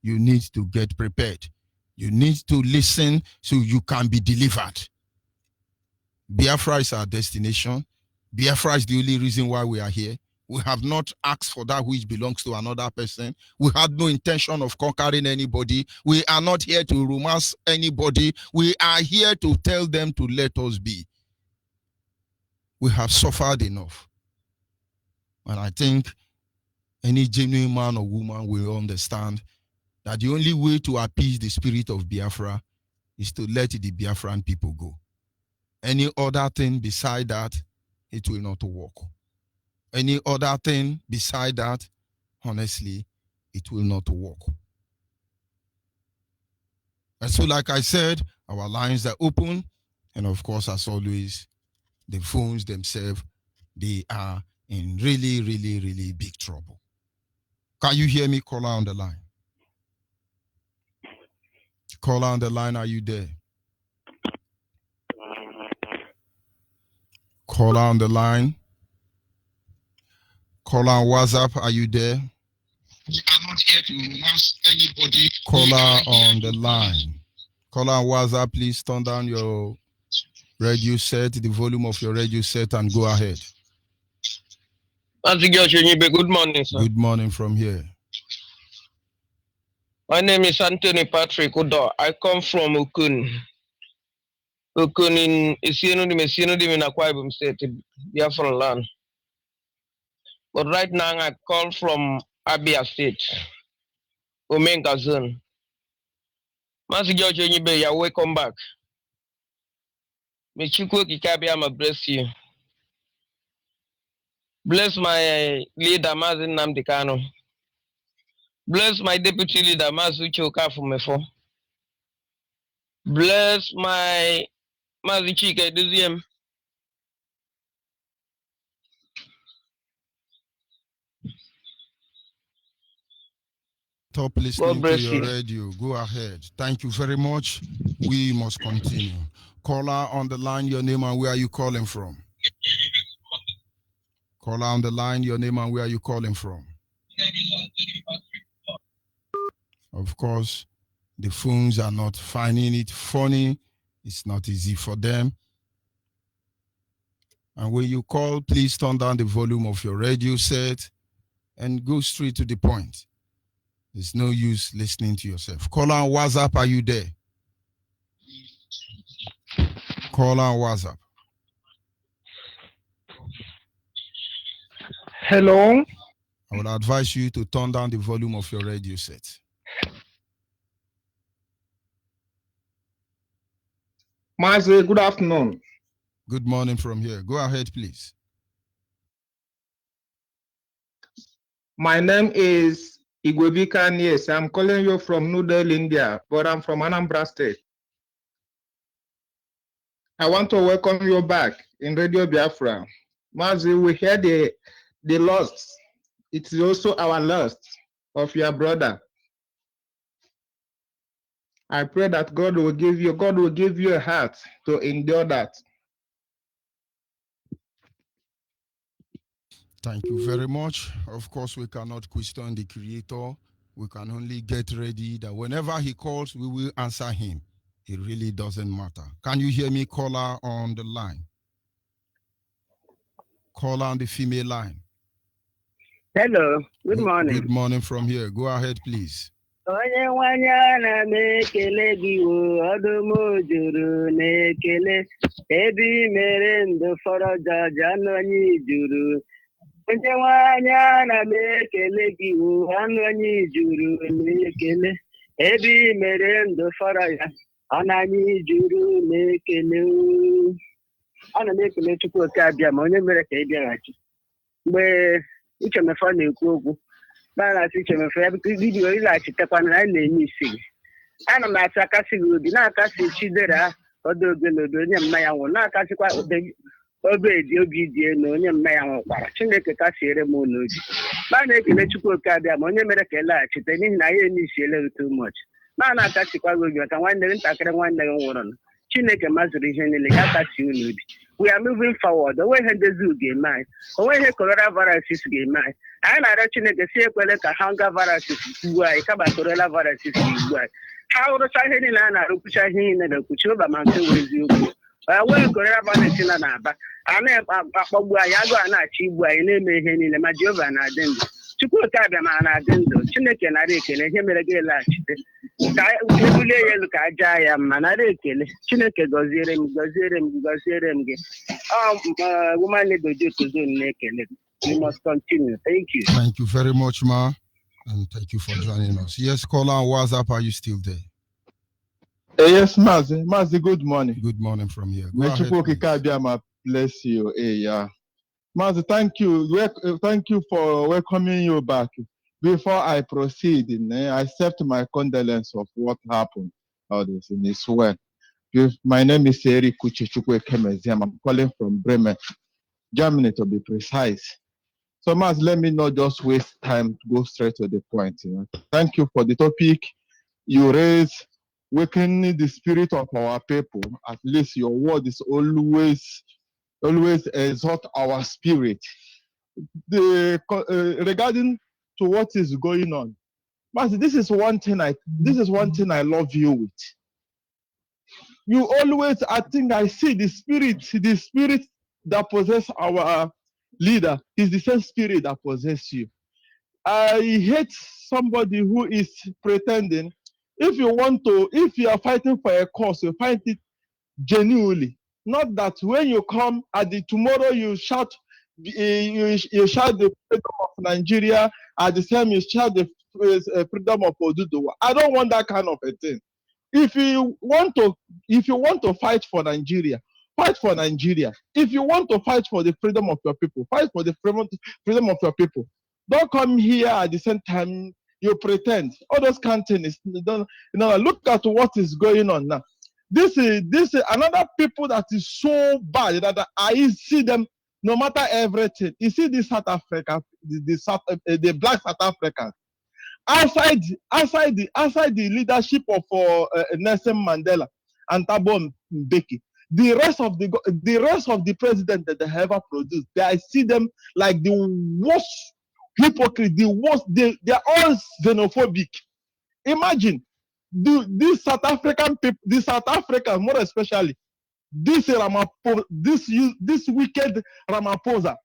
You need to get prepared. You need to listen so you can be delivered. Biafra is our destination. Biafra is the only reason why we are here. We have not asked for that which belongs to another person. We had no intention of conquering anybody. We are not here to romance anybody. We are here to tell them to let us be. We have suffered enough. And I think any genuine man or woman will understand that the only way to appease the spirit of Biafra is to let the Biafran people go. Any other thing beside that, it will not work. Any other thing beside that, honestly, it will not work. And so, like I said, our lines are open. And of course, as always, the phones themselves, they are in really, really, really big trouble. Can you hear me? Caller on the line. Caller on the line, are you there? Caller on the line. Caller on WhatsApp, are you there? We are not here to ask anybody. Caller on the line. Caller on WhatsApp, please turn down your radio set, the volume of your radio set, and go ahead. Onyibe, good morning, sir. Good morning from here. My name is Anthony Patrick Udo. I come from Ukun. Okunin Isiano de Akwa Ibom State, Biafra land. But right now I call from Abia State, Omenka zone. Master George Onyibe, you welcome back. May Chukwu Kikabiyama bless you. Bless my leader, Mazin Namdekano. Bless my deputy leader, Mazu Choka Fumefo. Bless my Mazu Chike Diziem. Stop listening to your radio. Go ahead. Thank you very much. We must continue. Caller on the line, your name and where are you calling from? Caller on the line, your name and where are you calling from? Of course, the phones are not finding it funny. It's not easy for them. And when you call, please turn down the volume of your radio set and go straight to the point. There's no use listening to yourself. Caller on WhatsApp, are you there? Caller on WhatsApp. Hello. I would advise you to turn down the volume of your radio set. Master, good afternoon. Good morning from here. Go ahead, please. My name is Igwebika Nies. I'm calling you from New Delhi, India, but I'm from Anambra State. I want to welcome you back in Radio Biafra. Master, we hear the loss. It's also our loss of your brother. I pray that God will give you a heart to endure that. Thank you very much. Of course, we cannot question the Creator. We can only get ready that whenever He calls, we will answer Him. It really doesn't matter. Can you hear me, caller on the line? Caller on the female line. Hello, good morning. Good morning from here. Go ahead, please. Onye nwanya na mekele gị wo ọdụm juru na-ekele ebe mere ndụ fọrọ jaja n'onye juru. Onye nwanya na mekele gị wo anonye juru na-ekele ebe mere ndụ fọrọ ya ọnanye juru na-ekele. Ana m ekele Chukwu oke abịa ma onye mere ka ị bịaghachi. Mgbe Ichemefa na-ekwu okwu na-asị Ichemefa ya bidiyo ịlaghachitekwana na na-enye isi. Ana m asị akasị gị obi na-akasị Chidera ọdọogelodo onye mmanya nwụrụ na-akasịkwa obi obi dị na onye mmanya nwụkwara. Chineke kasiere m n'obi. Ma na-ekele Chukwu oke abịa ma onye mere ka ịlaghachite n'ihi na ya enye isi ele too much. Ma na-akasịkwa gị obi maka nwanne gị ntakịrị nwanne gị nwụrụ. Chineke mazụrụ ihe niile ya kasi unu obi. We are moving forward. Onwe ihe ndezi ga-eme anyị. Onwe ihe coronavirus ga-eme anyị. Anyị na-arịọ Chineke si ekwele ka hunger virus ugbu anyị kama coronavirus ugbu anyị. Ha rụcha ihe niile a na-arụkwucha ihe niile na-ekwuchi ụba ma nke wee eziokwu. Onwe coronavirus nọ n'Aba. A na-akpọgbu anyị, agụ a na-achị igbu anyị na-eme ihe niile ma Jehova na-adị ndụ. Chukwu oke abịa ma na-adị ndụ. Chineke nara ekele ihe mere gị laghachite. Ka ebulie ya elu ka aja ya mma nara ekele. Chineke gọziere m gị. Woman leader na-ekele. We must continue. Thank you. Thank you very much, ma. And thank you for joining us. Yes, caller on WhatsApp, are you still there? Yes, Mazi, good morning. Good morning from here. May Chukwu Abiyama bless you. Yeah. Mazi, thank you for welcoming you back. Before I proceed, I accept my condolence of what happened. All this in this way. My name is Eri Kuchichukwu Kemeziam. I'm calling from Bremen, Germany to be precise. So Mazi, let me not just waste time to go straight to the point. Thank you for the topic you raised, wakening the spirit of our people. At least your word is always exalt our spirit. Regarding to what is going on, Master, this is one thing I love you with. You always, I think I see the spirit that possesses our leader is the same spirit that possesses you. I hate somebody who is pretending. If you are fighting for a cause, you fight it genuinely. Not that when you come at the tomorrow you shout the freedom of Nigeria, at the same you shout the freedom of Oduduwa. I don't want that kind of a thing. If you want to fight for Nigeria, fight for Nigeria. If you want to fight for the freedom of your people, fight for the freedom of your people. Don't come here at the same time you pretend. All those kind of things. Look at what is going on now. This is another people that is so bad that I see them no matter everything. You see this South Africa, the black South Africans. Outside the leadership of Nelson Mandela and Thabo Mbeki, the rest of the president that they have ever produced, I see them like the worst hypocrite, the worst. They are all xenophobic. Imagine these South African people, the South Africans more especially, this Ramaphosa, this wicked Ramaphosa,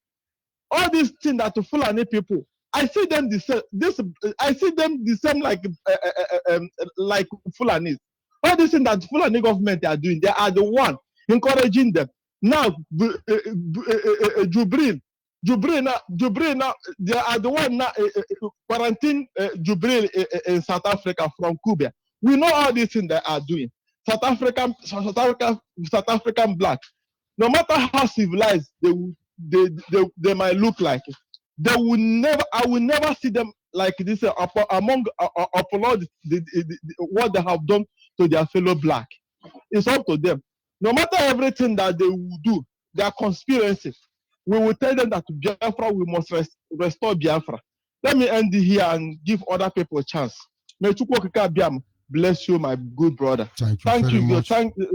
all these things that to Fulani people. I see them the same like Fulanis. All these things that Fulani government are doing, they are the one encouraging them. Now, Jubril, they are the one now quarantine Jubril in South Africa from Cuba. We know all these things they are doing. South African black, no matter how civilized they might look like, I will never see them like this among applaud what they have done to their fellow black. It's up to them. No matter everything that they will do, they are conspiracy. We will tell them that Biafra, we must restore Biafra. Let me end here and give other people a chance. May Chukwu Biam bless you, my good brother. Thank you very much.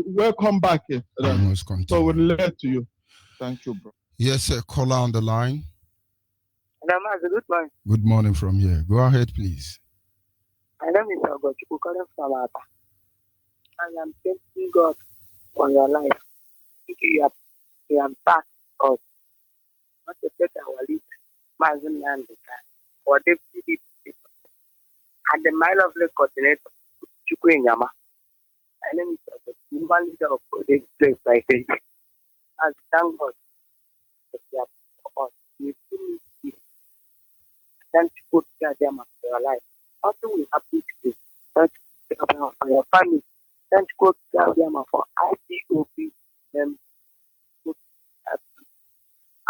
Welcome back. So we'll let to you. Thank you, bro. Yes, sir. Caller on the line. Good morning. Good morning from here. Go ahead, please. My name is Ogochukwu calling from Aba. I am thanking God for your life. You have back us. Not to take our lead, Mazin and the guy, or deputy people. And the my lovely coordinator, Chukwu Nyama. My name is Ogochukwu, one leader of this place by faith. And thank God that you have for us. You feel thank you for your life. Also, we happy to thank you for your family. Thank you for IPOP.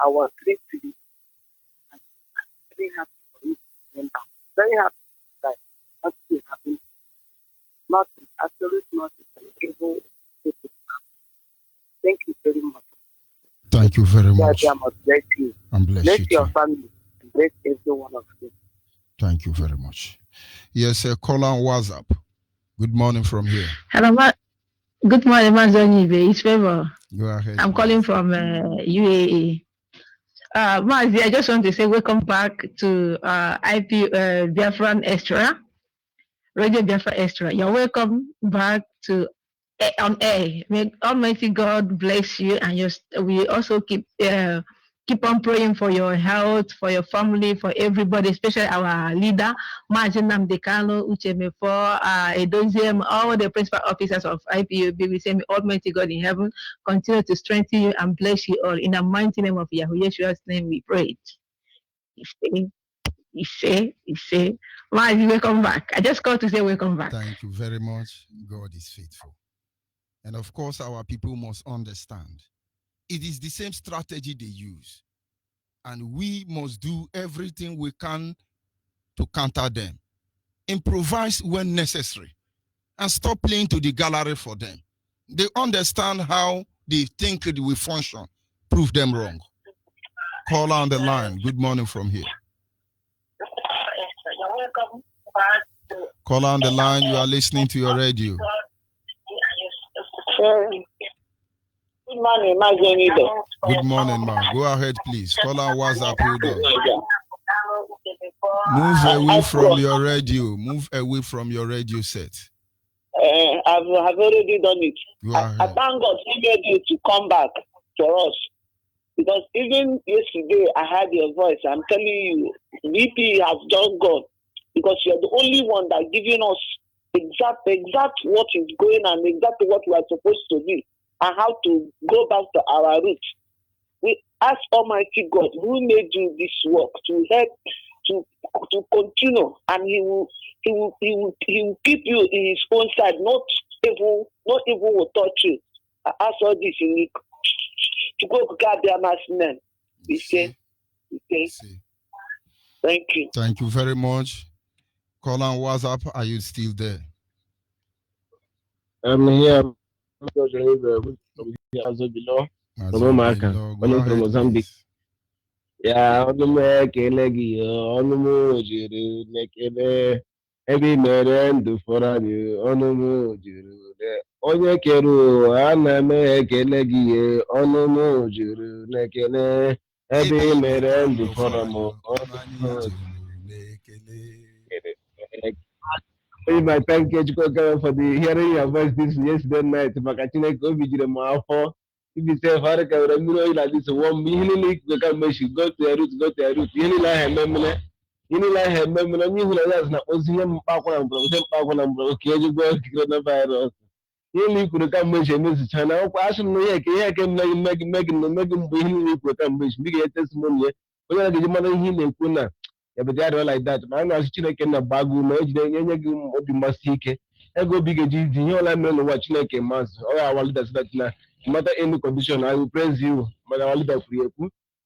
Our great city. I'm very happy for you. Very happy that nothing happened. Nothing, absolutely nothing. Thank you very much. Thank you very much. God bless you. And bless you your too. family. Bless every one of you. Thank you very much. Yes, sir. Call on WhatsApp. Good morning from here. Hello, good morning, Onyibe. It's Favor. Go ahead. I'm calling from UAE. Mazi, I just want to say welcome back to IP Biafran Extra, Radio Biafra Extra. You're welcome back to on air. May Almighty God bless you, and we also keep on praying for your health, for your family, for everybody, especially our leader, Martin Namdekano, Uchemefo, Edoziem, all the principal officers of IPOB. We say, may Almighty God in heaven continue to strengthen you and bless you all. In the mighty name of Yahuwah Yeshua's name, we pray. Ife. Martin, welcome back. I just called to say welcome back. Thank you very much. God is faithful. And of course, our people must understand. It is the same strategy they use. And we must do everything we can to counter them. Improvise when necessary. And stop playing to the gallery for them. They understand how they think it will function. Prove them wrong. Call on the line. Good morning from here. Call on the line. You are listening to your radio. Good morning, my Onyibe. Good morning, ma'am. Go ahead, please. Call on WhatsApp. Move away from your radio. Move away from your radio set. I've already done it. I thank God He made you to come back for us. Because even yesterday, I heard your voice. I'm telling you, VP has just gone. Because you're the only one that giving us exact what is going on, exactly what we are supposed to be. and how to go back to our roots. We ask Almighty God who made you this work to help to continue, and He will keep you in His own side. Not evil will touch you. I ask all this in to go God their mass men. We say. Thank you. Thank you very much. Call on WhatsApp. Are you still there? I'm here. Below. From Mozambique. Yeah, every man do for you onye keru ana m ekele gị ọnụ m juru n'ekele ebe ị mere ndụ fọrọ m I thank you for the hearing your voice this yesterday night. Makachine ko bijire mo afọ. If you say far ka wura miro ila this one mihili ni ka meshi go to your root. Yini la hememne. Yini la hememne ni hula yas na oziye mpakwa na mbro. Mpakwa na mbro ke ju go coronavirus. Yini kuru ka meshi meshi chana ko asu no ye ke meg mbo yini ni kuru ka meshi bige testimony. Ko ya ge mana yini kuna. Yeah, but they are like that. Man, I was checking the bagu, no, you must seek it. I go big a GD, you let me know what you like a month. Oh, I will that's that now. No matter any condition, I will praise you, but I will leave for you.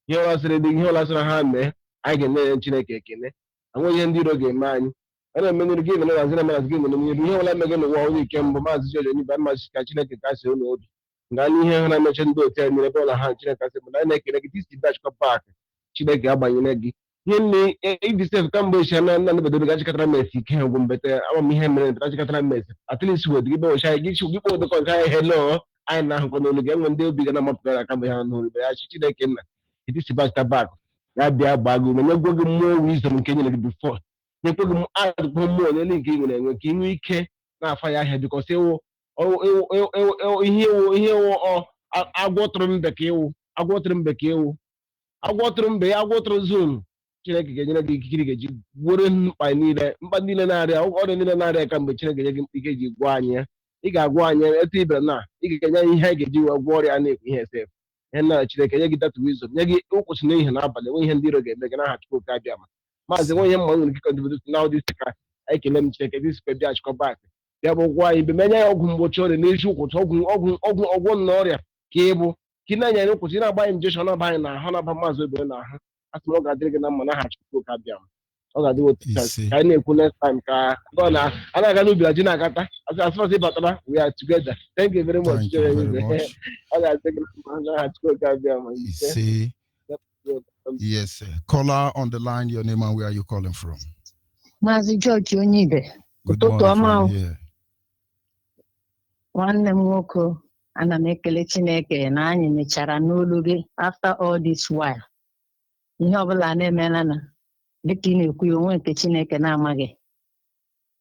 You are reading, you last hand, I can let you cake in it. I want you to do man. I don't mean to give another as given you let me go to war, you can bombard you, but much catching a castle. Nani here, and I mentioned, tell me about a hand, but I make it this batch back. She make up by your leg. Yini if kambo shana na be do gachi katra mesi ke ngum bete awa mi hemre gachi katra mesi at least would give o shay gi shugi po do ko kai hello ai na ko no ge ngonde bi na mapera kambe ha no be ya chichi de kenna it is about back ya bia bagu me go go more wisdom kenye like before ne ko mu add ko mo ne link ngene nwe ki nwe ike na afa ya he because ihe agwotro mbeke agwotro zone Chineke ga-enyere gị ikikere ga-eji gworo mkpa niile na-arịa ọrịa niile na-arịa ka mgbe Chineke ga-enye gị ike ji gwa anyị ị ga-agwa anyị etu ibe na ị ga-enye anyị ihe a ga-eji wee gwọ ọrịa na-ekwu ihe esef ihe na Chineke nye gị data wisdom nye gị ụkwụsị n'ihi n'abalị nwe ihe ndị iro ga-eme gị n'aha Chukwu ka abịa ma maazị nwe ihe mma nwere ike kọntribut na ụdị ka anyị kele m Chineke dị sikwe bịa chịkọba akị bịa bụ gwa anyị menye ya ọgwụ mgbochi ọrịa n'ezi ụkwụsị ọgwụ nna ọrịa ka ị bụ ka ị na-enye anyị ụkwụsị ị na-agba anyị injekshọn na-aba anyị n'ahụ na-aba maazị obere n'ahụ asị m ọ ga-adịrị gị na mma n'aha Chukwu ka abịa ọ ga-adị otu ka anyị na-ekwu next time ka a na-aga n'ubi na ji na-agata asịmasị batara we are together. Thank you very much. Ọ ga-adị gị na mma n'aha Chukwu ka abịa ma yes sir. Caller on the line, your name and where are you calling from? Maazị George Onyibe. Ụtụtụ ọma nwanne m nwoke ana m ekele Chineke na anyị mechara n'olu gị after all this while. Ihe ọbụla na-emela na dịka ị na-ekwu ya onwe nke Chineke na-amaghị.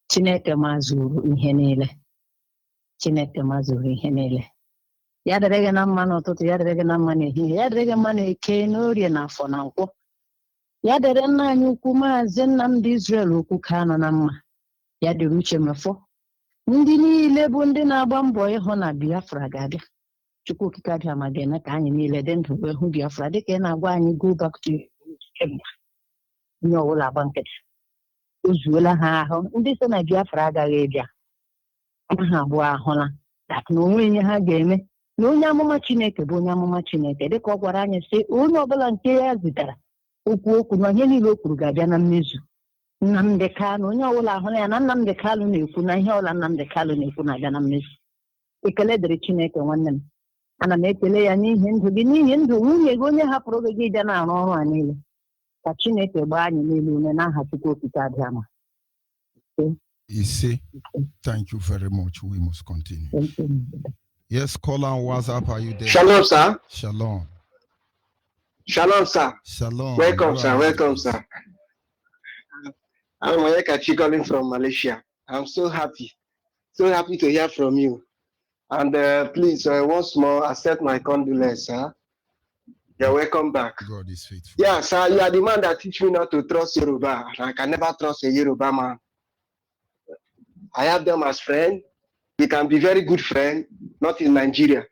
Chineke mazuru ihe niile. Chineke mazuru ihe niile. Ya dịrị gị na mma n'ụtụtụ, ya dịrị gị na mma n'ehihie, ya dịrị gị mma n'eke n'orie na afọ na nkwọ. Ya dịrị nna anyị ukwu Maazị Nnamdi Israel okwu ka nọ na mma. Ya dịrị Uche Mefọ. Ndị niile bụ ndị na-agba mbọ ịhụ na Biafra ga-abịa. Chukwu okike abịa ma ga-eme ka anyị niile dị ndụ wee hụ Biafra dịka ị na-agwa anyị go back to onye ọbụla agba nkịtị. O zuola ha ahụ ndị so na Biafra agaghị ịbịa ha abụọ ahụla na onwe ihe ha ga-eme na onye amụma Chineke bụ onye amụma Chineke dịka ọ gwara anyị sị onye ọbụla nke ya zitara okwu na ihe niile o kwuru ga-abịa na mmezu. Nnamdi Kanu onye ọbụla ahụla ya na Nnamdi Kanu na-ekwu na ihe ọbụla Nnamdi Kanu na-ekwu na-abịa na mmezu. Ekele dịrị Chineke nwanne m. Ana m ekele ya n'ihi ndụ gị n'ihi ndụ nwunye gị onye hapụrụ gị gị bịa na-arụ ọrụ a niile ka Chineke gbaa anyị niile ume n'aha Chukwu okike abịa ma. Thank you very much. We must continue. Yes, caller on WhatsApp, are you there? Shalom, sir. Shalom. Shalom, sir. Shalom. Welcome, sir. Welcome, sir. I'm Oyekachi calling from Malaysia. I'm so happy to hear from you. And please, once more, accept my condolence, sir. You're welcome back. God is faithful. Yeah, sir, you are the man that teach me not to trust Yoruba. I can never trust a Yoruba man. I have them as friends. We can be very good friends, not in Nigeria.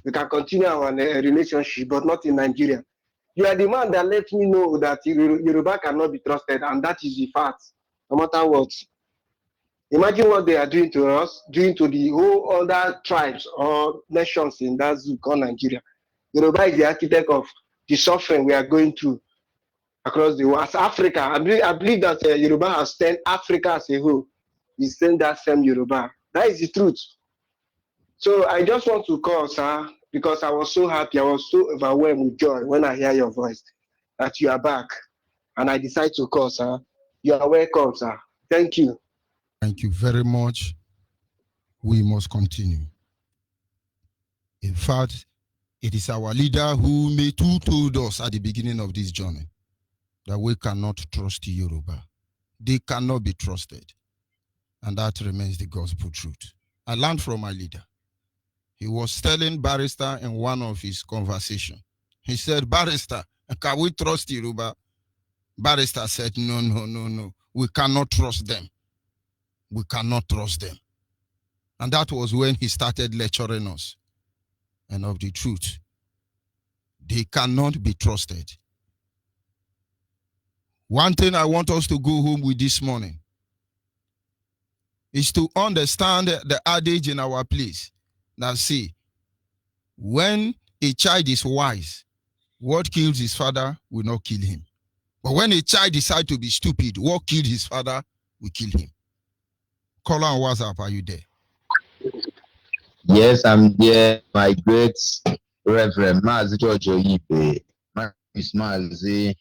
We can continue our relationship, but not in Nigeria. You are the man that lets me know that Yoruba cannot be trusted, and that is the fact, no matter what. Imagine what they are doing to us, doing to the whole other tribes or nations in that zoo called Nigeria. Yoruba is the architect of the suffering we are going through across the world. As Africa, I believe that Yoruba has turned Africa as a whole. Is saying that same Yoruba. That is the truth. So I just want to call, sir, because I was so happy, I was so overwhelmed with joy when I hear your voice that you are back. And I decided to call, sir. You are welcome, sir. Thank you. Thank you very much. We must continue. In fact, it is our leader who told us at the beginning of this journey that we cannot trust Yoruba. They cannot be trusted. And that remains the gospel truth. I learned from my leader. He was telling Barrister in one of his conversations. He said, Barrister, can we trust Yoruba? Barrister said, no. We cannot trust them. We cannot trust them. And that was when he started lecturing us. And of the truth, they cannot be trusted. One thing I want us to go home with this morning is to understand the adage in our place. Now see, when a child is wise, what kills his father will not kill him. But when a child decides to be stupid, what killed his father will kill him. Caller on WhatsApp, are you there? Yes, I'm there. My great Reverend Mazi George Onyibe. My name is Mazi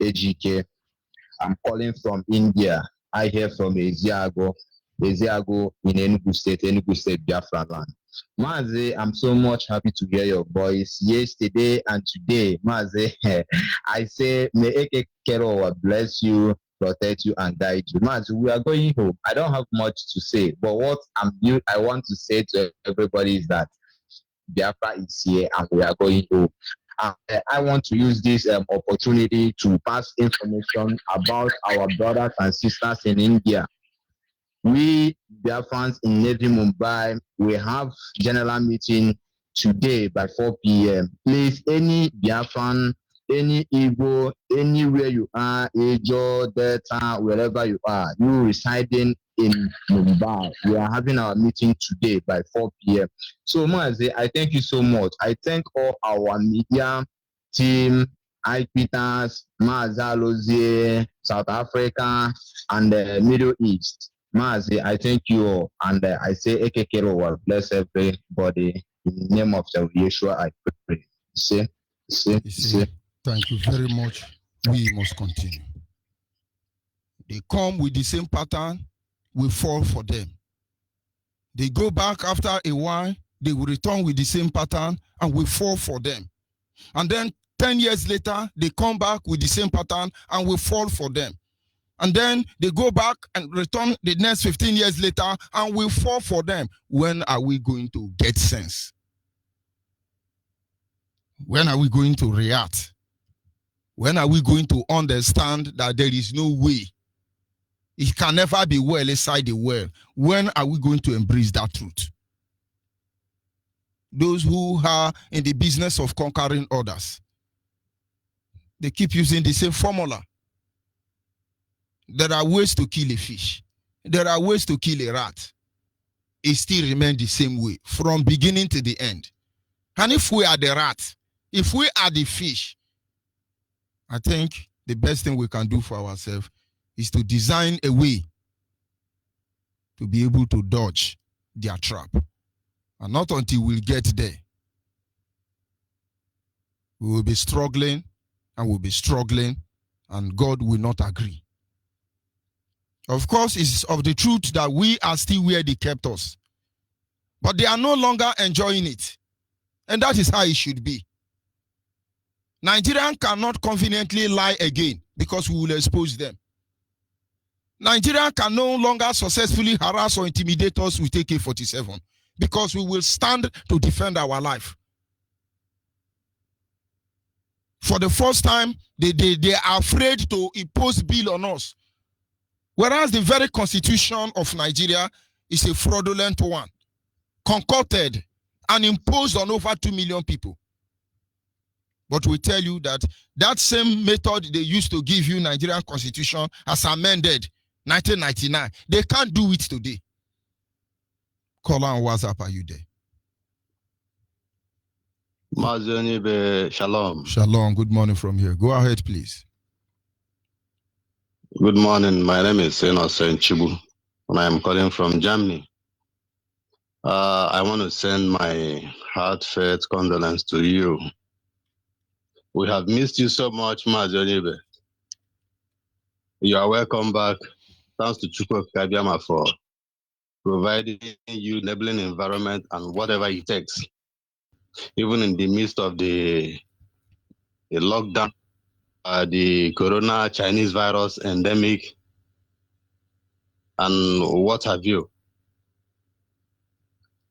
Ejike. I'm calling from India. I hear from Eziago in Enugu State, Biafra land. Mazi, I'm so much happy to hear your voice yesterday and today. Mazi, I say, may Eke Kero bless you, protect you, and guide you. Mazi, we are going home. I don't have much to say, but what I want to say to everybody is that Biafra is here and we are going home. I want to use this opportunity to pass information about our brothers and sisters in India. We Biafrans in Navy Mumbai, we have general meeting today by 4 p.m. Please, any Biafran, any Igbo, anywhere you are, Ejo, Delta, wherever you are, you residing in Mumbai, we are having our meeting today by 4 p.m. So, Mazi, I thank you so much. I thank all our media team, Peters, Mazalozie, South Africa, and the Middle East. Mazi, I thank you all, and I say, Ekekero will bless everybody. In the name of Yeshua, I pray. See. Thank you very much. We must continue. They come with the same pattern, we fall for them. They go back after a while, they will return with the same pattern, and we fall for them. And then 10 years later, they come back with the same pattern, and we fall for them. And then they go back and return the next 15 years later, and we fall for them. When are we going to get sense? When are we going to react? When are we going to understand that there is no way? It can never be well inside the world. When are we going to embrace that truth? Those who are in the business of conquering others, they keep using the same formula. There are ways to kill a fish. There are ways to kill a rat. It still remains the same way from beginning to the end. And if we are the rat, if we are the fish, I think the best thing we can do for ourselves is to design a way to be able to dodge their trap. And not until we get there, we will be struggling and we'll be struggling, and God will not agree. Of course, it's of the truth that we are still where they kept us. But they are no longer enjoying it. And that is how it should be. Nigerians cannot conveniently lie again because we will expose them. Nigerians can no longer successfully harass or intimidate us with AK-47 because we will stand to defend our life. For the first time, they are afraid to impose bill on us. Whereas the very constitution of Nigeria is a fraudulent one, concocted and imposed on over 2 million people. But we tell you that that same method they used to give you Nigerian constitution as amended 1999, they can't do it today. Call on WhatsApp, are you there? Onyibe, shalom. Shalom, good morning from here. Go ahead, please. Good morning. My name is Innocent Chibu, and I am calling from Germany. I want to send my heartfelt condolence to you. We have missed you so much, Onyibe. You are welcome back. Thanks to Chukwu Kabiama for providing you enabling environment and whatever it takes. Even in the midst of the lockdown, the corona Chinese virus endemic, and what have you.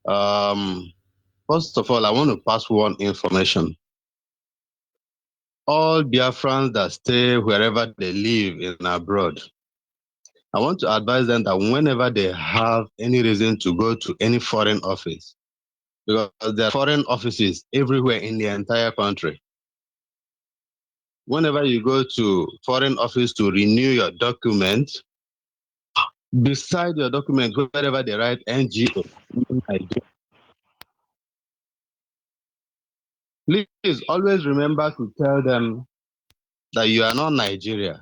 First of all, I want to pass one information. All Biafrans that stay wherever they live in abroad, I want to advise them that whenever they have any reason to go to any foreign office, because there are foreign offices everywhere in the entire country. Whenever you go to foreign office to renew your document, beside your document, wherever they write NGO, please always remember to tell them that you are not Nigeria.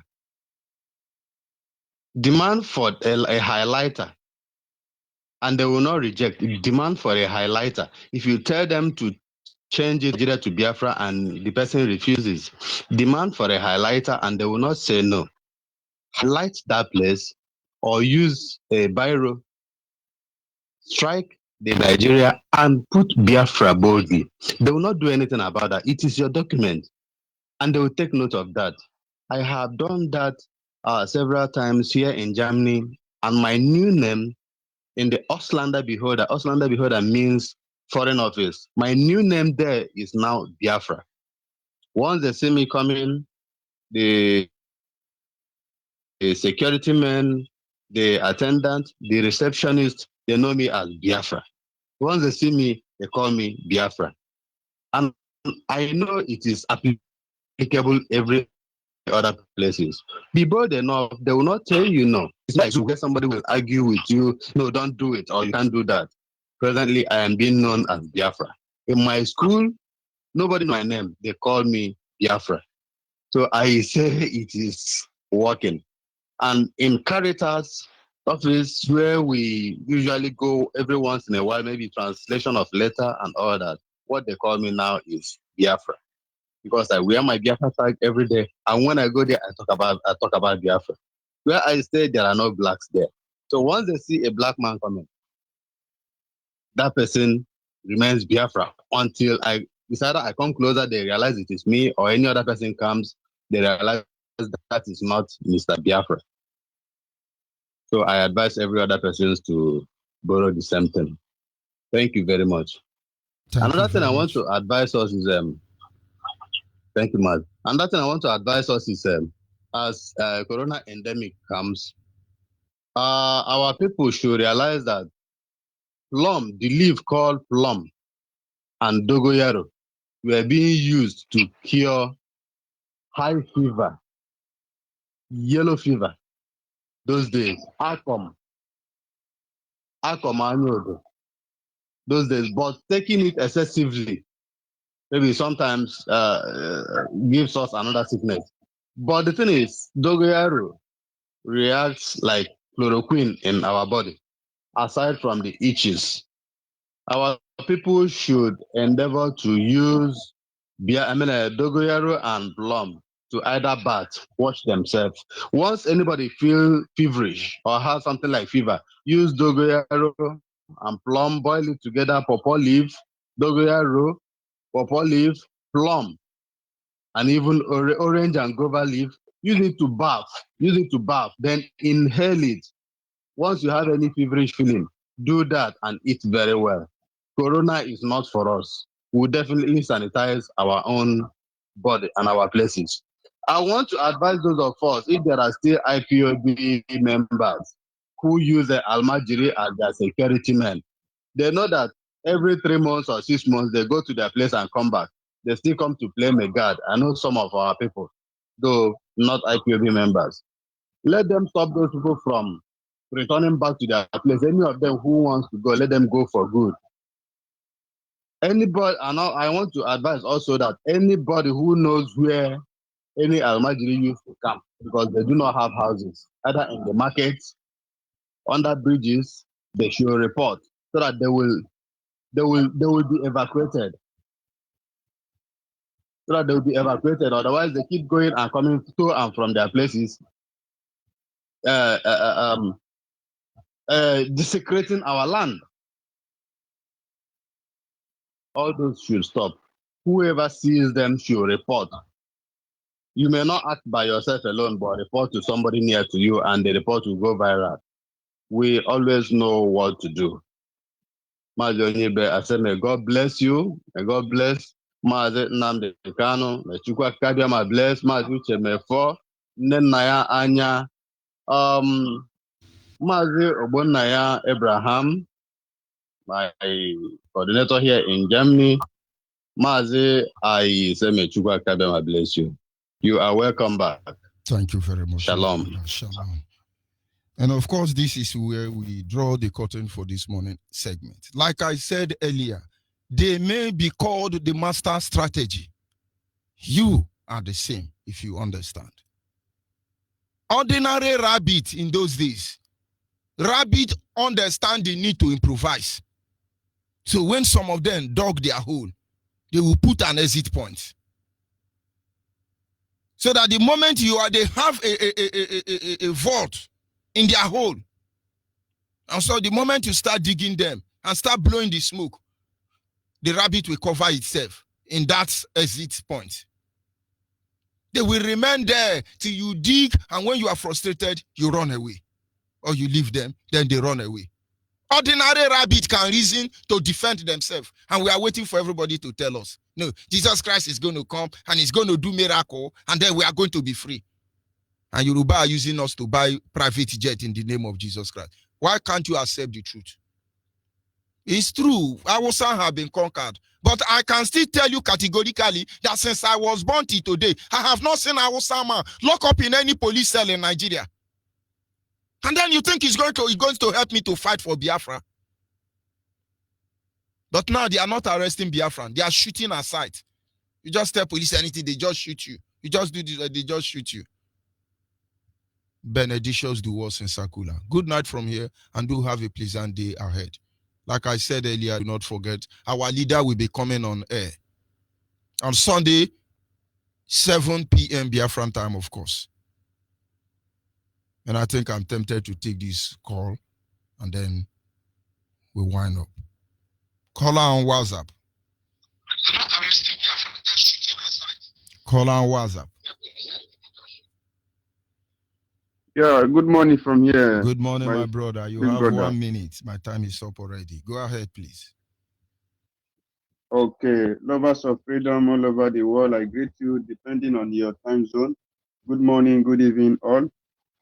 Demand for a highlighter, and they will not reject. Demand for a highlighter. If you tell them to change it to Biafra and the person refuses, demand for a highlighter and they will not say no. Highlight that place or use a biro, strike the Nigeria and put Biafra boldly. They will not do anything about that. It is your document and they will take note of that. I have done that several times here in Germany, and my new name in the Auslander Beholder means foreign office. My new name there is now Biafra. Once they see me coming, the security man, the attendant, the receptionist, they know me as Biafra. Once they see me, they call me Biafra. And I know it is applicable every other places. Be bold enough, they will not tell you no. It's like where somebody will argue with you, no, don't do it, or you can't do that. Presently, I am being known as Biafra. In my school, nobody knows my name. They call me Biafra. So I say it is working. And in Caritas office, where we usually go every once in a while, maybe translation of letter and all that, what they call me now is Biafra. Because I wear my Biafra tag every day. And when I go there, I talk about Biafra. Where I stay, there are no blacks there. So once they see a black man coming, that person remains Biafra until it's either I come closer, they realize it is me, or any other person comes, they realize that is not Mr. Biafra. So I advise every other person to borrow the same thing. Thank you very much. Another thing I want to advise us is thank you, Matt. Another thing I want to advise us is as corona endemic comes, our people should realize that plum, the leaf called plum, and dogoyaro were being used to cure high fever, yellow fever. Those days, akom anyodo. Those days, but taking it excessively, maybe sometimes gives us another sickness. But the thing is, dogoyaro reacts like chloroquine in our body, aside from the itches. Our people should endeavor to use dogoyaro and plum to either bath, wash themselves. Once anybody feel feverish or has something like fever, use dogoyaro and plum, boil it together, pawpaw leaf, dogoyaro, pawpaw leaf, plum, and even orange and guava leaf. Use it to bath, then inhale it. Once you have any feverish feeling, do that and eat very well. Corona is not for us. We'll definitely sanitize our own body and our places. I want to advise those of us, if there are still IPOB members who use the Almajiri as their security men, they know that every 3 months or 6 months, they go to their place and come back. They still come to play Megad. I know some of our people, though not IPOB members. Let them stop those people from returning back to their place. Any of them who wants to go, let them go for good. Anybody, and I want to advise also that anybody who knows where any Almajiri used to come, because they do not have houses, either in the markets, under bridges, they should report so that they will be evacuated. So that they will be evacuated. Otherwise, they keep going and coming to and from their places, desecrating our land. All those should stop. Whoever sees them should report. You may not act by yourself alone, but report to somebody near to you, and the report will go viral. We always know what to do. Mazi Onyibe, I say, may God bless you. May God bless Mazi Nnamdi Kanu. May Chukwu Akadiama bless Mazi Uche Mefo. Nnenaya Anya. Mazi Ogbonnaya Abraham, my coordinator here in Germany. Mazi, I say, may Chukwu Akadiama bless you. You are welcome back. Thank you very much. Shalom. Shalom. And of course, this is where we draw the curtain for this morning segment. Like I said earlier, they may be called the master strategy. You are the same, if you understand. Ordinary rabbit in those days, rabbit understand the need to improvise. So when some of them dug their hole, they will put an exit point. So that the moment they have a vault in their hole. And so the moment you start digging them and start blowing the smoke, the rabbit will cover itself in that exit point. They will remain there till you dig, and when you are frustrated, you run away. Or you leave them, then they run away. Ordinary rabbit can reason to defend themselves, and we are waiting for everybody to tell us, no, Jesus Christ is going to come, and he's going to do miracle, and then we are going to be free. And Yoruba are using us to buy private jet in the name of Jesus Christ. Why can't you accept the truth? It's true, Hausa have been conquered. But I can still tell you categorically that since I was born till today, I have not seen a Hausa man lock up in any police cell in Nigeria. And then you think he's going to help me to fight for Biafra? But now they are not arresting Biafran. They are shooting at sight. You just tell police anything, they just shoot you. You just do this, they just shoot you. Benedictions do us in Sakula. Good night from here, and do have a pleasant day ahead. Like I said earlier, do not forget, our leader will be coming on air on Sunday, 7 p.m. Biafran time, of course. And I think I'm tempted to take this call, and then we'll wind up. Caller on WhatsApp. Caller on WhatsApp. Yeah, good morning from here. Good morning, my brother. You have brother. 1 minute. My time is up already. Go ahead, please. Okay, lovers of freedom all over the world, I greet you depending on your time zone. Good morning, good evening, all.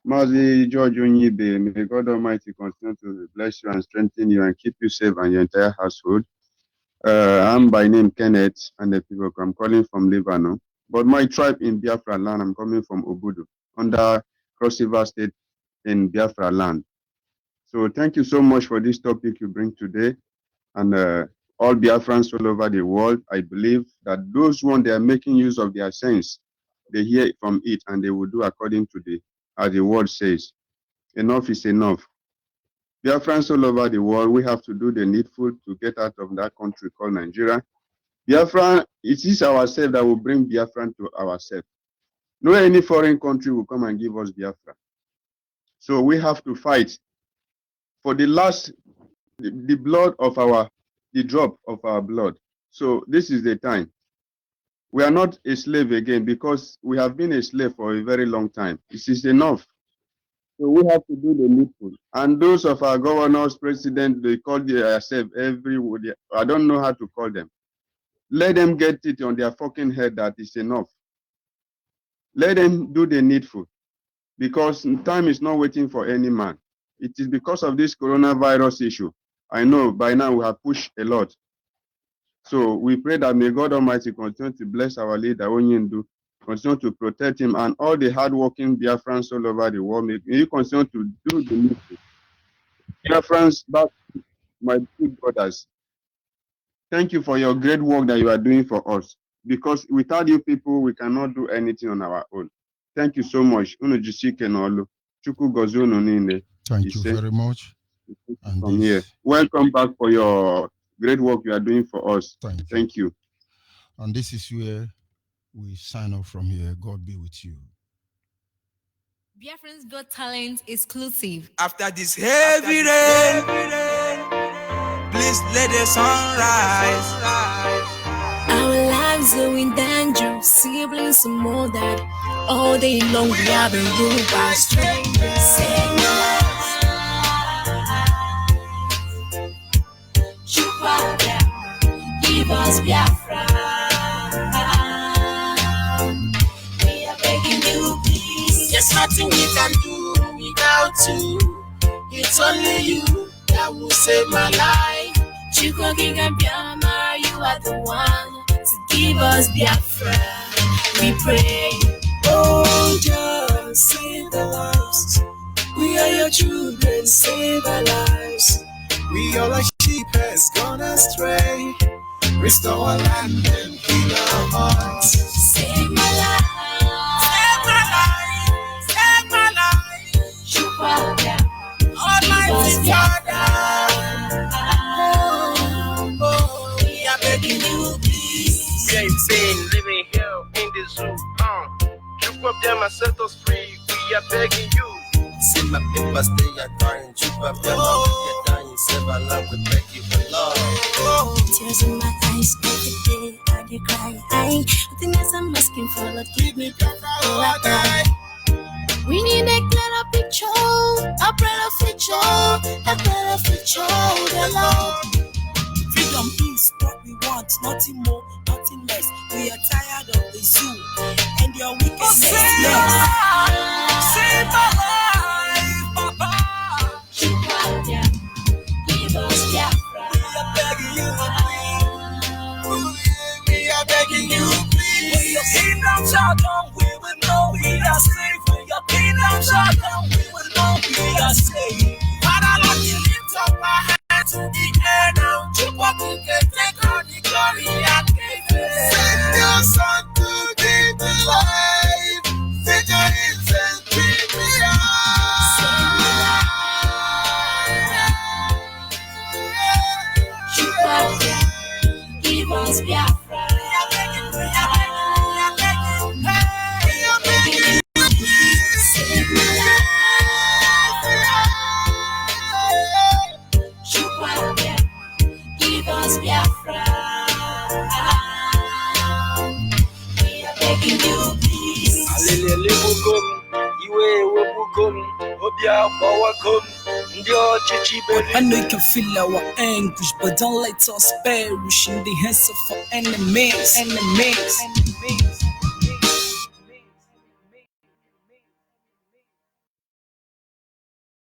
Mazi George Onyibe, may God Almighty continue to bless you and strengthen you and keep you safe and your entire household. I'm by name Kenneth, and the people I'm calling from Lebanon. But my tribe in Biafra land, I'm coming from Obudu, under Cross River State in Biafra land. So thank you so much for this topic you bring today. And all Biafrans all over the world, I believe that those ones, they are making use of their sense. They hear from it and they will do according to as the word says. Enough is enough. Biafrans all over the world, we have to do the needful to get out of that country called Nigeria. Biafran, it is ourselves that will bring Biafran to ourselves. No any foreign country will come and give us Biafra. So we have to fight for the blood of the drop of our blood. So this is the time. We are not a slave again because we have been a slave for a very long time. This is enough. So we have to do the needful. And those of our governors, president, they call themselves everywhere. I don't know how to call them. Let them get it on their fucking head that it's enough. Let them do the needful. Because time is not waiting for any man. It is because of this coronavirus issue I know by now we have pushed a lot. So we pray that may God Almighty continue to bless our leader, Onyibe, continue to protect him and all the hardworking Biafrans all over the world. May you continue to do the needful. Biafrans, back my big brothers, thank you for your great work that you are doing for us. Because without you people, we cannot do anything on our own. Thank you so much. Thank you very much. And from here. Welcome back for your great work you are doing for us. Thank you. And this is where we sign off from here. God be with you. Biafran's Got Talent exclusive. After this heavy rain, please let the sun rise. Our lives are in danger, siblings and more that all day long we have been ruled by strangers. Sing give us Biafra. We are begging you, please. There's nothing we can do without you. It's only you that will save my life. Chikoginga Biama, you are the one to give us Biafra. We pray, oh, just save the lives. We are your children, save our lives. We are like sheep has gone astray. Restore our land and heal our hearts. Save my life. Save my life. Save my life. Shukra, Almighty Father. We are begging you, please. We ain't been living here in the zoo. Shukra, them and set us free. We are begging you. See my people stay at dying. Shukra, them and dying. Save our land, we beg you for love. Tears in my eyes every day, I dey cry. Nothing else I'm asking for, Lord, give me Biafra or I die. We need a clearer picture, a better future, the Lord. Freedom is what we want, nothing more, nothing less. We are tired of the zoo and your wickedness. Save my life, Papa. Give us Biafra. We are begging you, please. When your kingdom shall come, we will know we are safe. When your kingdom shall come, we will know we are safe. Father, Lord, you lift up our hands to the air now. To what we can take all the glory and give. Send your son to give the life. Set your hands and keep me out. Give us Biafra. Save my life. Give us Biafra. We are begging you, please. I know you can feel our anguish, but don't let us perish in the hands of our enemies.